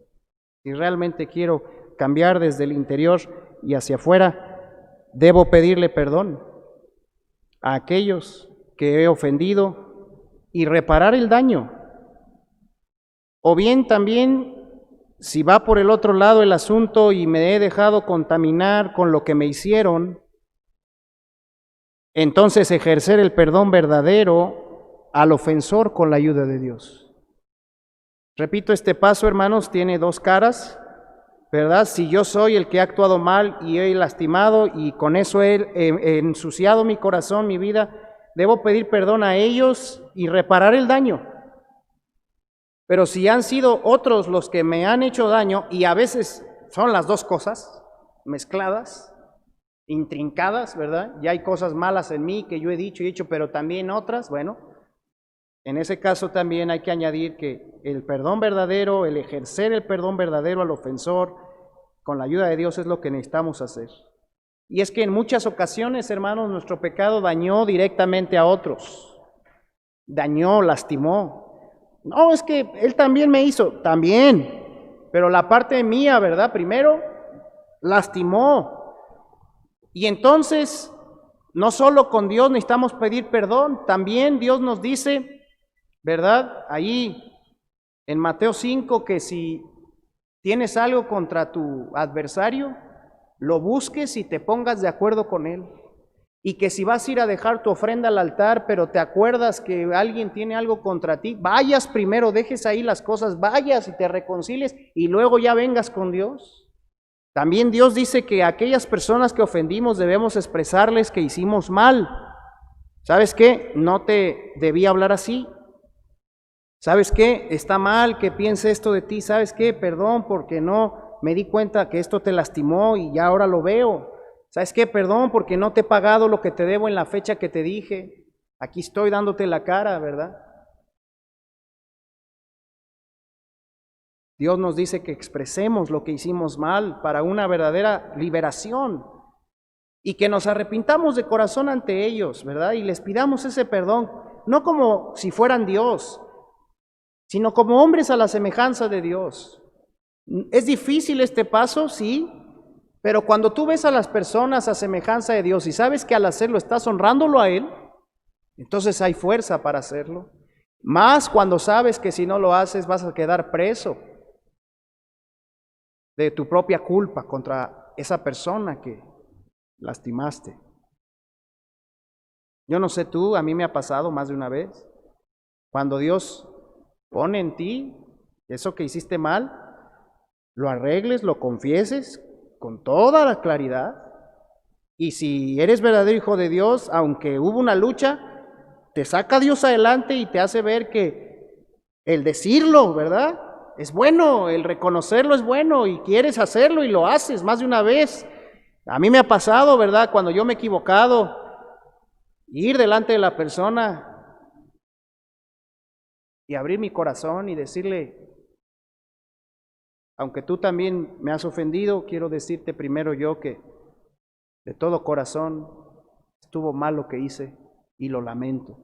Si realmente quiero cambiar desde el interior y hacia afuera, debo pedirle perdón a aquellos que he ofendido y reparar el daño. O bien también, si va por el otro lado el asunto y me he dejado contaminar con lo que me hicieron, entonces ejercer el perdón verdadero al ofensor con la ayuda de Dios. Repito, este paso, hermanos, tiene dos caras, ¿verdad? Si yo soy el que ha actuado mal y he lastimado y con eso he ensuciado mi corazón, mi vida, debo pedir perdón a ellos y reparar el daño. Pero si han sido otros los que me han hecho daño, y a veces son las dos cosas mezcladas, intrincadas, ¿verdad? Ya hay cosas malas en mí que yo he dicho y hecho, pero también otras, bueno, en ese caso también hay que añadir que el perdón verdadero, el ejercer el perdón verdadero al ofensor, con la ayuda de Dios, es lo que necesitamos hacer. Y es que en muchas ocasiones, hermanos, nuestro pecado dañó directamente a otros, dañó, lastimó. No, es que él también me hizo, también, pero la parte mía, ¿verdad? Primero, lastimó. Y entonces, no solo con Dios necesitamos pedir perdón, también Dios nos dice, ¿verdad? Ahí en Mateo 5, que si tienes algo contra tu adversario, lo busques y te pongas de acuerdo con él. Y que si vas a ir a dejar tu ofrenda al altar, pero te acuerdas que alguien tiene algo contra ti, vayas primero, dejes ahí las cosas, vayas y te reconcilies y luego ya vengas con Dios. También Dios dice que a aquellas personas que ofendimos debemos expresarles que hicimos mal. ¿Sabes qué? No te debí hablar así. ¿Sabes qué? Está mal que piense esto de ti. ¿Sabes qué? Perdón porque no me di cuenta que esto te lastimó y ya ahora lo veo. ¿Sabes qué? Perdón porque no te he pagado lo que te debo en la fecha que te dije. Aquí estoy dándote la cara, ¿verdad? Dios nos dice que expresemos lo que hicimos mal para una verdadera liberación y que nos arrepintamos de corazón ante ellos, ¿verdad? Y les pidamos ese perdón, no como si fueran Dios, sino como hombres a la semejanza de Dios. ¿Es difícil este paso? Sí. Pero cuando tú ves a las personas a semejanza de Dios y sabes que al hacerlo estás honrándolo a Él, entonces hay fuerza para hacerlo. Más cuando sabes que si no lo haces vas a quedar preso de tu propia culpa contra esa persona que lastimaste. Yo no sé tú, a mí me ha pasado más de una vez. Cuando Dios pone en ti eso que hiciste mal, lo arregles, lo confieses con toda la claridad. Y si eres verdadero hijo de Dios, aunque hubo una lucha, te saca Dios adelante y te hace ver que el decirlo, ¿verdad? Es bueno, el reconocerlo es bueno y quieres hacerlo y lo haces más de una vez. A mí me ha pasado, ¿verdad? Cuando yo me he equivocado, ir delante de la persona y abrir mi corazón y decirle: aunque tú también me has ofendido, quiero decirte primero yo que de todo corazón estuvo mal lo que hice y lo lamento.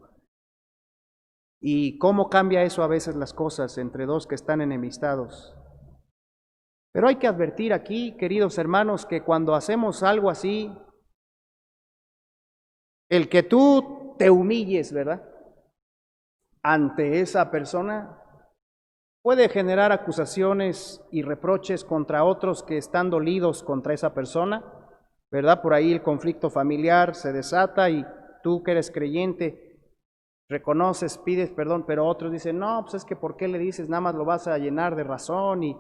Y cómo cambia eso a veces las cosas entre dos que están enemistados. Pero hay que advertir aquí, queridos hermanos, que cuando hacemos algo así, el que tú te humilles, ¿verdad?, ante esa persona, puede generar acusaciones y reproches contra otros que están dolidos contra esa persona, ¿verdad? Por ahí el conflicto familiar se desata y tú que eres creyente, reconoces, pides perdón, pero otros dicen, no, pues es que ¿por qué le dices? Nada más lo vas a llenar de razón. Y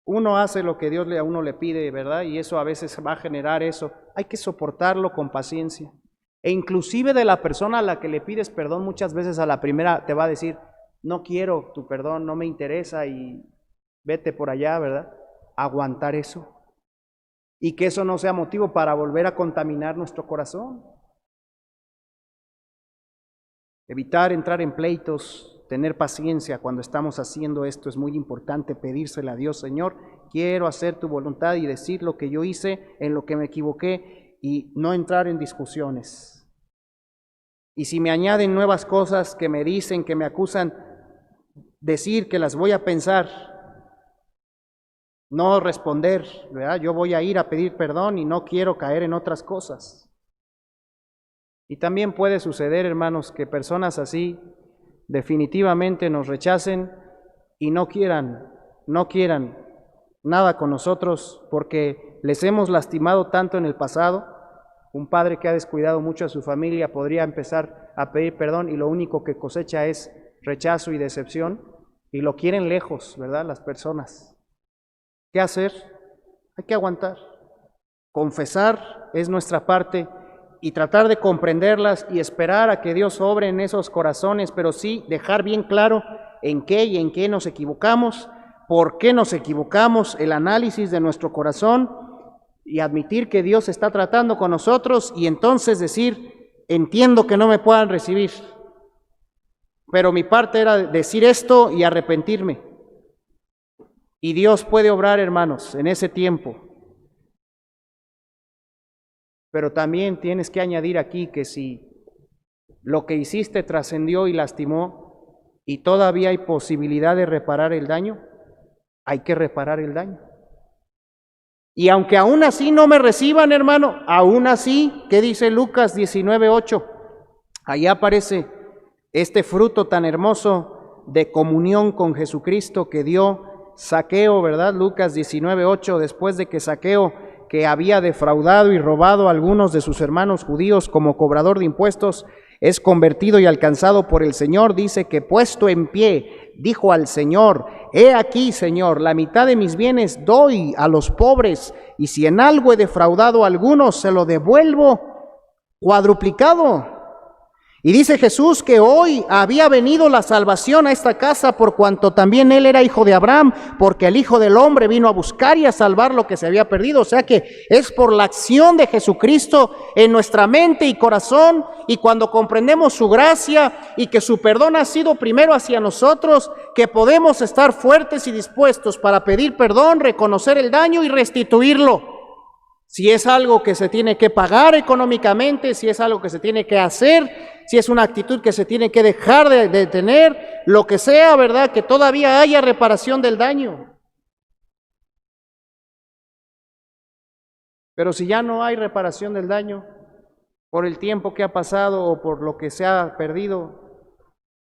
uno hace lo que Dios a uno le pide, ¿verdad? Y eso a veces va a generar eso. Hay que soportarlo con paciencia. E inclusive de la persona a la que le pides perdón, muchas veces a la primera te va a decir, no quiero tu perdón, no me interesa y vete por allá, ¿verdad? Aguantar eso. Y que eso no sea motivo para volver a contaminar nuestro corazón. Evitar entrar en pleitos, tener paciencia cuando estamos haciendo esto es muy importante, pedírsela a Dios, Señor, quiero hacer tu voluntad y decir lo que yo hice, en lo que me equivoqué y no entrar en discusiones. Y si me añaden nuevas cosas que me dicen, que me acusan, decir que las voy a pensar, no responder, ¿verdad? Yo voy a ir a pedir perdón y no quiero caer en otras cosas. Y también puede suceder, hermanos, que personas así definitivamente nos rechacen y no quieran nada con nosotros porque les hemos lastimado tanto en el pasado. Un padre que ha descuidado mucho a su familia podría empezar a pedir perdón y lo único que cosecha es rechazo y decepción y lo quieren lejos, ¿verdad? Las personas. ¿Qué hacer? Hay que aguantar. Confesar es nuestra parte y tratar de comprenderlas y esperar a que Dios obre en esos corazones, pero sí dejar bien claro en qué y en qué nos equivocamos, por qué nos equivocamos, el análisis de nuestro corazón y admitir que Dios está tratando con nosotros y entonces decir, entiendo que no me puedan recibir, pero mi parte era decir esto y arrepentirme. Y Dios puede obrar, hermanos, en ese tiempo. Pero también tienes que añadir aquí que si lo que hiciste trascendió y lastimó y todavía hay posibilidad de reparar el daño, hay que reparar el daño. Y aunque aún así no me reciban, hermano, aún así, ¿qué dice Lucas 19:8? Allá aparece este fruto tan hermoso de comunión con Jesucristo que dio Zaqueo, ¿verdad? Lucas 19:8, después de que Zaqueo, que había defraudado y robado a algunos de sus hermanos judíos como cobrador de impuestos, es convertido y alcanzado por el Señor, dice que puesto en pie, dijo al Señor, he aquí, Señor, la mitad de mis bienes doy a los pobres, y si en algo he defraudado a algunos, se lo devuelvo cuadruplicado. Y dice Jesús que hoy había venido la salvación a esta casa por cuanto también él era hijo de Abraham, porque el Hijo del Hombre vino a buscar y a salvar lo que se había perdido. O sea que es por la acción de Jesucristo en nuestra mente y corazón, y cuando comprendemos su gracia y que su perdón ha sido primero hacia nosotros, que podemos estar fuertes y dispuestos para pedir perdón, reconocer el daño y restituirlo. Si es algo que se tiene que pagar económicamente, si es algo que se tiene que hacer, si es una actitud que se tiene que dejar de tener, lo que sea, ¿verdad? Que todavía haya reparación del daño. Pero si ya no hay reparación del daño, por el tiempo que ha pasado o por lo que se ha perdido,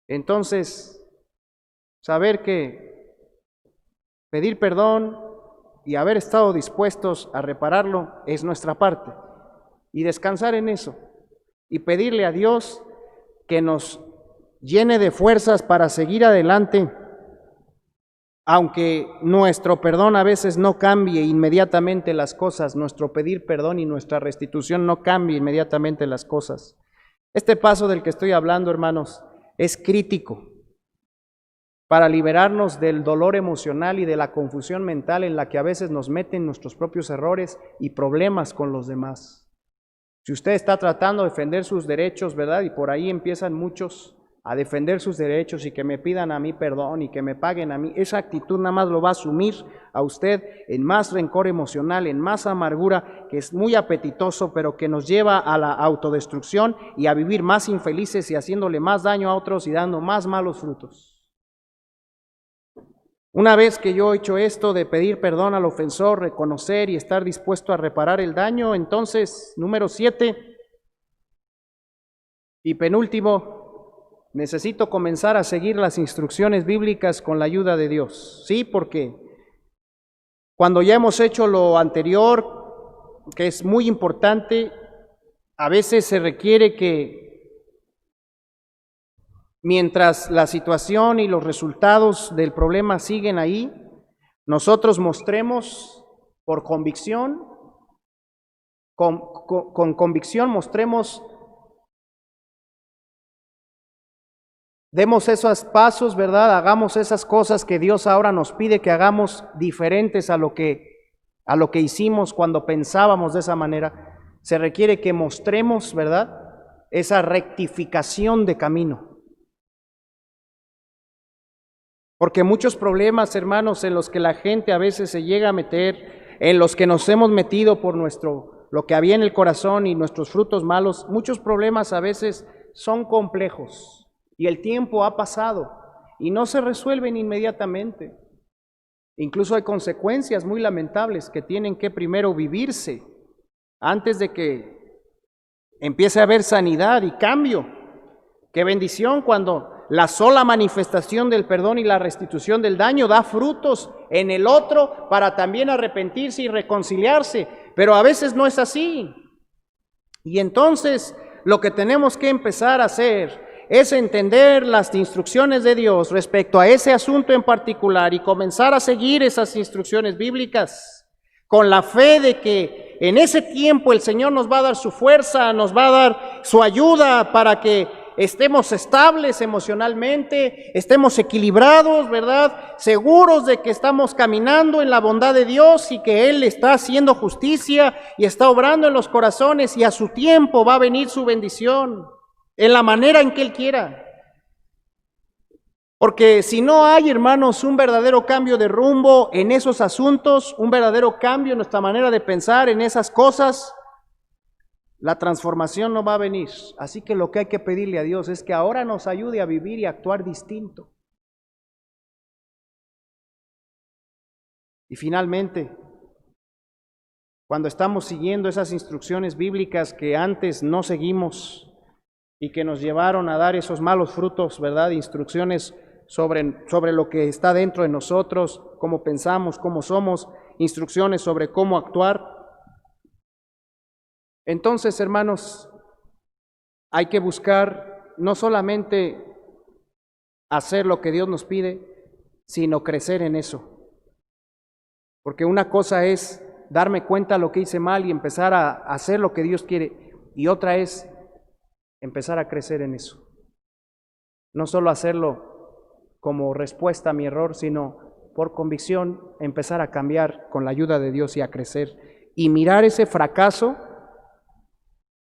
entonces saber que pedir perdón y haber estado dispuestos a repararlo es nuestra parte, y descansar en eso y pedirle a Dios que nos llene de fuerzas para seguir adelante, aunque nuestro perdón a veces no cambie inmediatamente las cosas, nuestro pedir perdón y nuestra restitución no cambie inmediatamente las cosas. Este paso del que estoy hablando, hermanos, es crítico para liberarnos del dolor emocional y de la confusión mental en la que a veces nos meten nuestros propios errores y problemas con los demás. Si usted está tratando de defender sus derechos, ¿verdad? Y por ahí empiezan muchos a defender sus derechos y que me pidan a mí perdón y que me paguen a mí, esa actitud nada más lo va a sumir a usted en más rencor emocional, en más amargura, que es muy apetitoso, pero que nos lleva a la autodestrucción y a vivir más infelices y haciéndole más daño a otros y dando más malos frutos. Una vez que yo he hecho esto de pedir perdón al ofensor, reconocer y estar dispuesto a reparar el daño, entonces, número 7 y penúltimo, necesito comenzar a seguir las instrucciones bíblicas con la ayuda de Dios. Sí, porque cuando ya hemos hecho lo anterior, que es muy importante, a veces se requiere que mientras la situación y los resultados del problema siguen ahí, nosotros mostremos por convicción, con convicción mostremos, demos esos pasos, ¿verdad? Hagamos esas cosas que Dios ahora nos pide que hagamos diferentes a lo que hicimos cuando pensábamos de esa manera. Se requiere que mostremos, ¿verdad?, esa rectificación de camino. Porque muchos problemas, hermanos, en los que la gente a veces se llega a meter, en los que nos hemos metido por lo que había en el corazón y nuestros frutos malos, muchos problemas a veces son complejos. Y el tiempo ha pasado y no se resuelven inmediatamente. Incluso hay consecuencias muy lamentables que tienen que primero vivirse antes de que empiece a haber sanidad y cambio. Qué bendición cuando la sola manifestación del perdón y la restitución del daño da frutos en el otro para también arrepentirse y reconciliarse. Pero a veces no es así. Y entonces lo que tenemos que empezar a hacer es entender las instrucciones de Dios respecto a ese asunto en particular y comenzar a seguir esas instrucciones bíblicas con la fe de que en ese tiempo el Señor nos va a dar su fuerza, nos va a dar su ayuda para que estemos estables emocionalmente, estemos equilibrados, ¿verdad? Seguros de que estamos caminando en la bondad de Dios y que Él está haciendo justicia y está obrando en los corazones y a su tiempo va a venir su bendición. En la manera en que Él quiera. Porque si no hay, hermanos, un verdadero cambio de rumbo en esos asuntos, un verdadero cambio en nuestra manera de pensar en esas cosas, la transformación no va a venir. Así que lo que hay que pedirle a Dios es que ahora nos ayude a vivir y a actuar distinto. Y finalmente, cuando estamos siguiendo esas instrucciones bíblicas que antes no seguimos, y que nos llevaron a dar esos malos frutos, ¿verdad? Instrucciones sobre lo que está dentro de nosotros, cómo pensamos, cómo somos, instrucciones sobre cómo actuar. Entonces, hermanos, hay que buscar no solamente hacer lo que Dios nos pide, sino crecer en eso. Porque una cosa es darme cuenta de lo que hice mal y empezar a hacer lo que Dios quiere, y otra es empezar a crecer en eso. No solo hacerlo como respuesta a mi error, sino por convicción empezar a cambiar con la ayuda de Dios y a crecer. Y mirar ese fracaso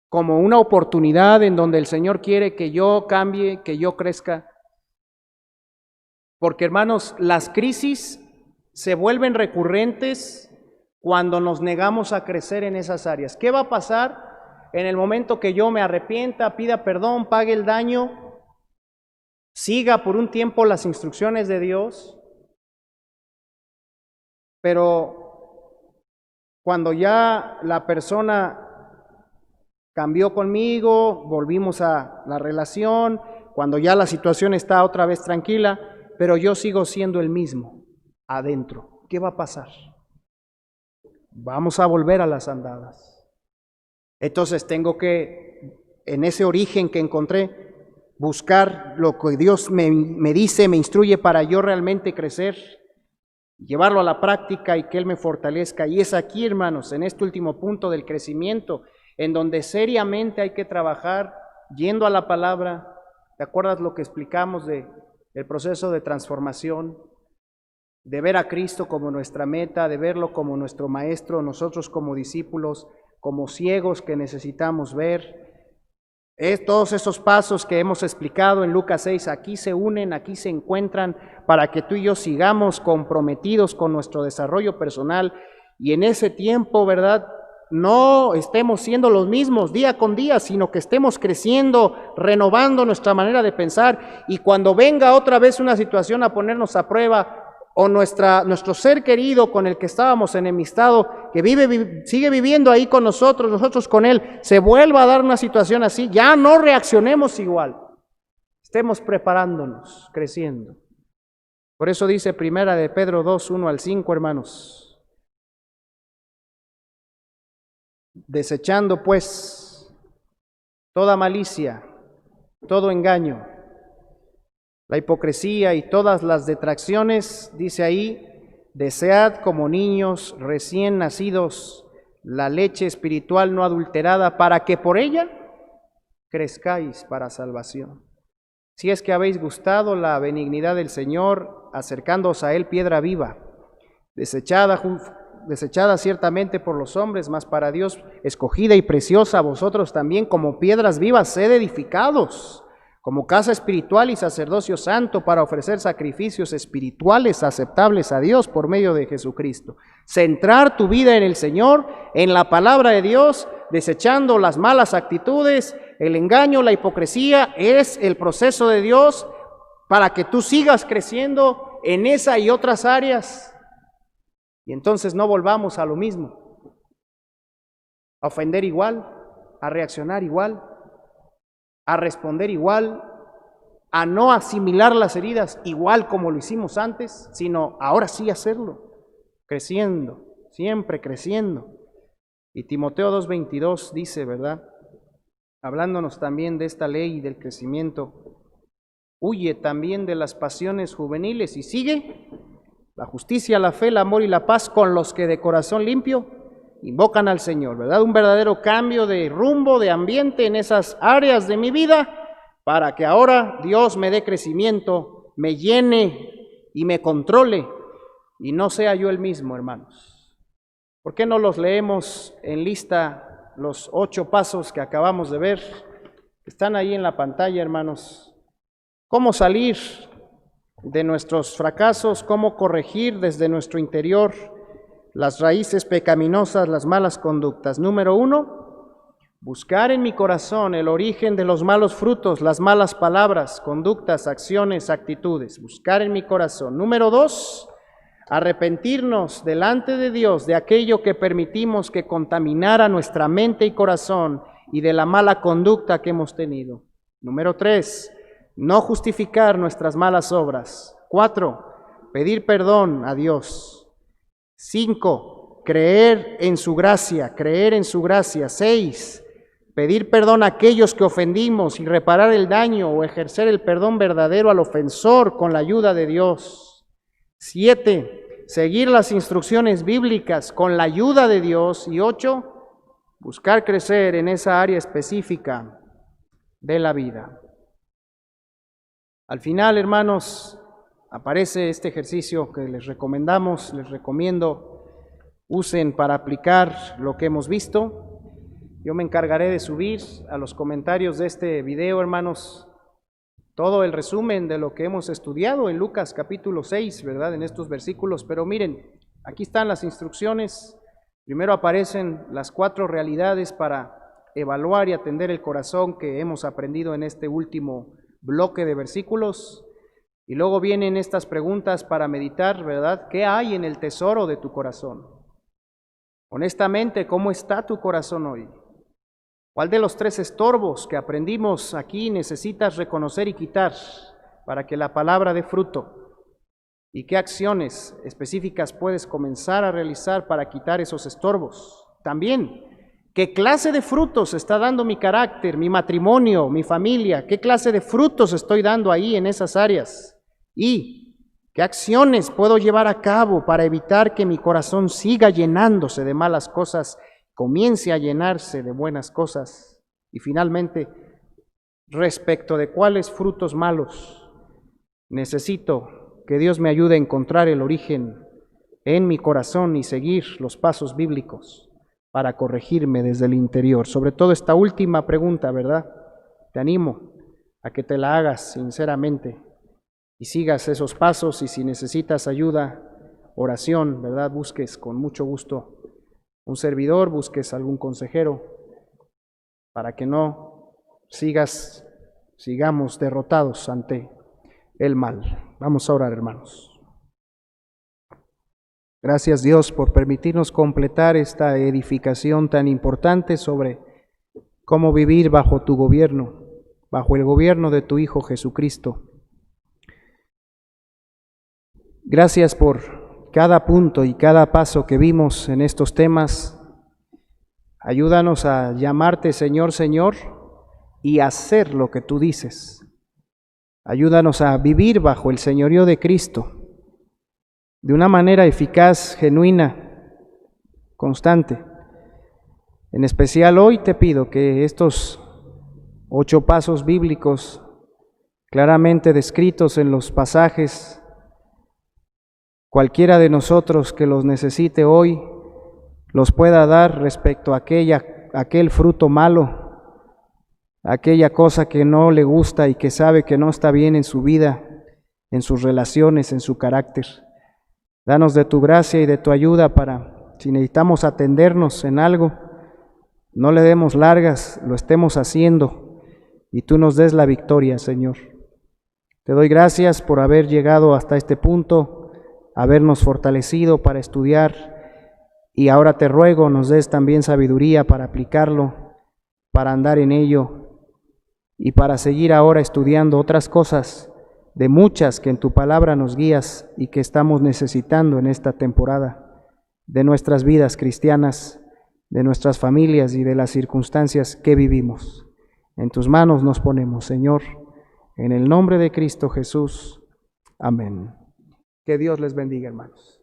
como una oportunidad en donde el Señor quiere que yo cambie, que yo crezca. Porque, hermanos, las crisis se vuelven recurrentes cuando nos negamos a crecer en esas áreas. ¿Qué va a pasar en el momento que yo me arrepienta, pida perdón, pague el daño, siga por un tiempo las instrucciones de Dios? Pero cuando ya la persona cambió conmigo, volvimos a la relación, cuando ya la situación está otra vez tranquila, pero yo sigo siendo el mismo adentro, ¿qué va a pasar? Vamos a volver a las andadas. Entonces tengo que, en ese origen que encontré, buscar lo que Dios me dice, me instruye para yo realmente crecer, llevarlo a la práctica y que Él me fortalezca. Y es aquí, hermanos, en este último punto del crecimiento, en donde seriamente hay que trabajar yendo a la palabra. ¿Te acuerdas lo que explicamos del proceso de transformación? De ver a Cristo como nuestra meta, de verlo como nuestro maestro, nosotros como discípulos, como ciegos que necesitamos ver, Todos esos pasos que hemos explicado en Lucas 6, aquí se unen, aquí se encuentran para que tú y yo sigamos comprometidos con nuestro desarrollo personal y en ese tiempo, ¿verdad?, no estemos siendo los mismos día con día, sino que estemos creciendo, renovando nuestra manera de pensar y cuando venga otra vez una situación a ponernos a prueba o nuestro ser querido con el que estábamos enemistado, que sigue viviendo ahí con nosotros con él, se vuelva a dar una situación así, ya no reaccionemos igual, estemos preparándonos, creciendo. Por eso dice Primera de Pedro 2, 1 al 5, hermanos, desechando pues toda malicia, todo engaño, la hipocresía y todas las detracciones, dice ahí, desead como niños recién nacidos la leche espiritual no adulterada, para que por ella crezcáis para salvación. Si es que habéis gustado la benignidad del Señor, acercándoos a Él piedra viva, desechada ciertamente por los hombres, mas para Dios escogida y preciosa, vosotros también como piedras vivas sed edificados, como casa espiritual y sacerdocio santo, para ofrecer sacrificios espirituales aceptables a Dios por medio de Jesucristo. Centrar tu vida en el Señor, en la palabra de Dios, desechando las malas actitudes, el engaño, la hipocresía, es el proceso de Dios para que tú sigas creciendo en esa y otras áreas. Y entonces no volvamos a lo mismo, a ofender igual, a reaccionar igual, a responder igual, a no asimilar las heridas igual como lo hicimos antes, sino ahora sí hacerlo, creciendo, siempre creciendo. Y Timoteo 2:22 dice, ¿verdad?, hablándonos también de esta ley y del crecimiento, huye también de las pasiones juveniles y sigue la justicia, la fe, el amor y la paz con los que de corazón limpio invocan al Señor, ¿verdad? Un verdadero cambio de rumbo, de ambiente en esas áreas de mi vida, para que ahora Dios me dé crecimiento, me llene y me controle, y no sea yo el mismo, hermanos. ¿Por qué no los leemos en lista, los 8 pasos que acabamos de ver? Están ahí en la pantalla, hermanos. ¿Cómo salir de nuestros fracasos? ¿Cómo corregir desde nuestro interior las raíces pecaminosas, las malas conductas? Número 1, buscar en mi corazón el origen de los malos frutos, las malas palabras, conductas, acciones, actitudes. Buscar en mi corazón. Número 2, arrepentirnos delante de Dios de aquello que permitimos que contaminara nuestra mente y corazón y de la mala conducta que hemos tenido. Número 3, no justificar nuestras malas obras. 4, pedir perdón a Dios. 5, creer en su gracia. 6, pedir perdón a aquellos que ofendimos y reparar el daño o ejercer el perdón verdadero al ofensor con la ayuda de Dios. 7, seguir las instrucciones bíblicas con la ayuda de Dios. Y 8, buscar crecer en esa área específica de la vida. Al final, hermanos, aparece este ejercicio que les recomiendo, usen para aplicar lo que hemos visto. Yo me encargaré de subir a los comentarios de este video, hermanos, todo el resumen de lo que hemos estudiado en Lucas capítulo 6, ¿verdad?, en estos versículos. Pero miren, aquí están las instrucciones. Primero aparecen las 4 realidades para evaluar y atender el corazón que hemos aprendido en este último bloque de versículos. Y luego vienen estas preguntas para meditar, ¿verdad? ¿Qué hay en el tesoro de tu corazón? Honestamente, ¿cómo está tu corazón hoy? ¿Cuál de los 3 estorbos que aprendimos aquí necesitas reconocer y quitar para que la palabra dé fruto? ¿Y qué acciones específicas puedes comenzar a realizar para quitar esos estorbos? También, ¿qué clase de frutos está dando mi carácter, mi matrimonio, mi familia? ¿Qué clase de frutos estoy dando ahí en esas áreas? ¿Y qué acciones puedo llevar a cabo para evitar que mi corazón siga llenándose de malas cosas, comience a llenarse de buenas cosas? Y finalmente, respecto de cuáles frutos malos necesito que Dios me ayude a encontrar el origen en mi corazón y seguir los pasos bíblicos para corregirme desde el interior. Sobre todo esta última pregunta, ¿verdad? Te animo a que te la hagas sinceramente y sigas esos pasos, y si necesitas ayuda, oración, ¿verdad? Busques con mucho gusto un servidor, busques algún consejero para que no sigamos derrotados ante el mal. Vamos a orar, hermanos. Gracias, Dios, por permitirnos completar esta edificación tan importante sobre cómo vivir bajo tu gobierno, bajo el gobierno de tu Hijo Jesucristo. Gracias por cada punto y cada paso que vimos en estos temas. Ayúdanos a llamarte Señor, Señor, y hacer lo que tú dices. Ayúdanos a vivir bajo el señorío de Cristo de una manera eficaz, genuina, constante. En especial hoy te pido que estos 8 pasos bíblicos claramente descritos en los pasajes, cualquiera de nosotros que los necesite hoy, los pueda dar respecto a aquel fruto malo, aquella cosa que no le gusta y que sabe que no está bien en su vida, en sus relaciones, en su carácter. Danos de tu gracia y de tu ayuda para, si necesitamos atendernos en algo, no le demos largas, lo estemos haciendo y tú nos des la victoria, Señor. Te doy gracias por haber llegado hasta este punto, habernos fortalecido para estudiar, y ahora te ruego nos des también sabiduría para aplicarlo, para andar en ello y para seguir ahora estudiando otras cosas de muchas que en tu palabra nos guías y que estamos necesitando en esta temporada de nuestras vidas cristianas, de nuestras familias y de las circunstancias que vivimos. En tus manos nos ponemos, Señor, en el nombre de Cristo Jesús. Amén. Que Dios les bendiga, hermanos.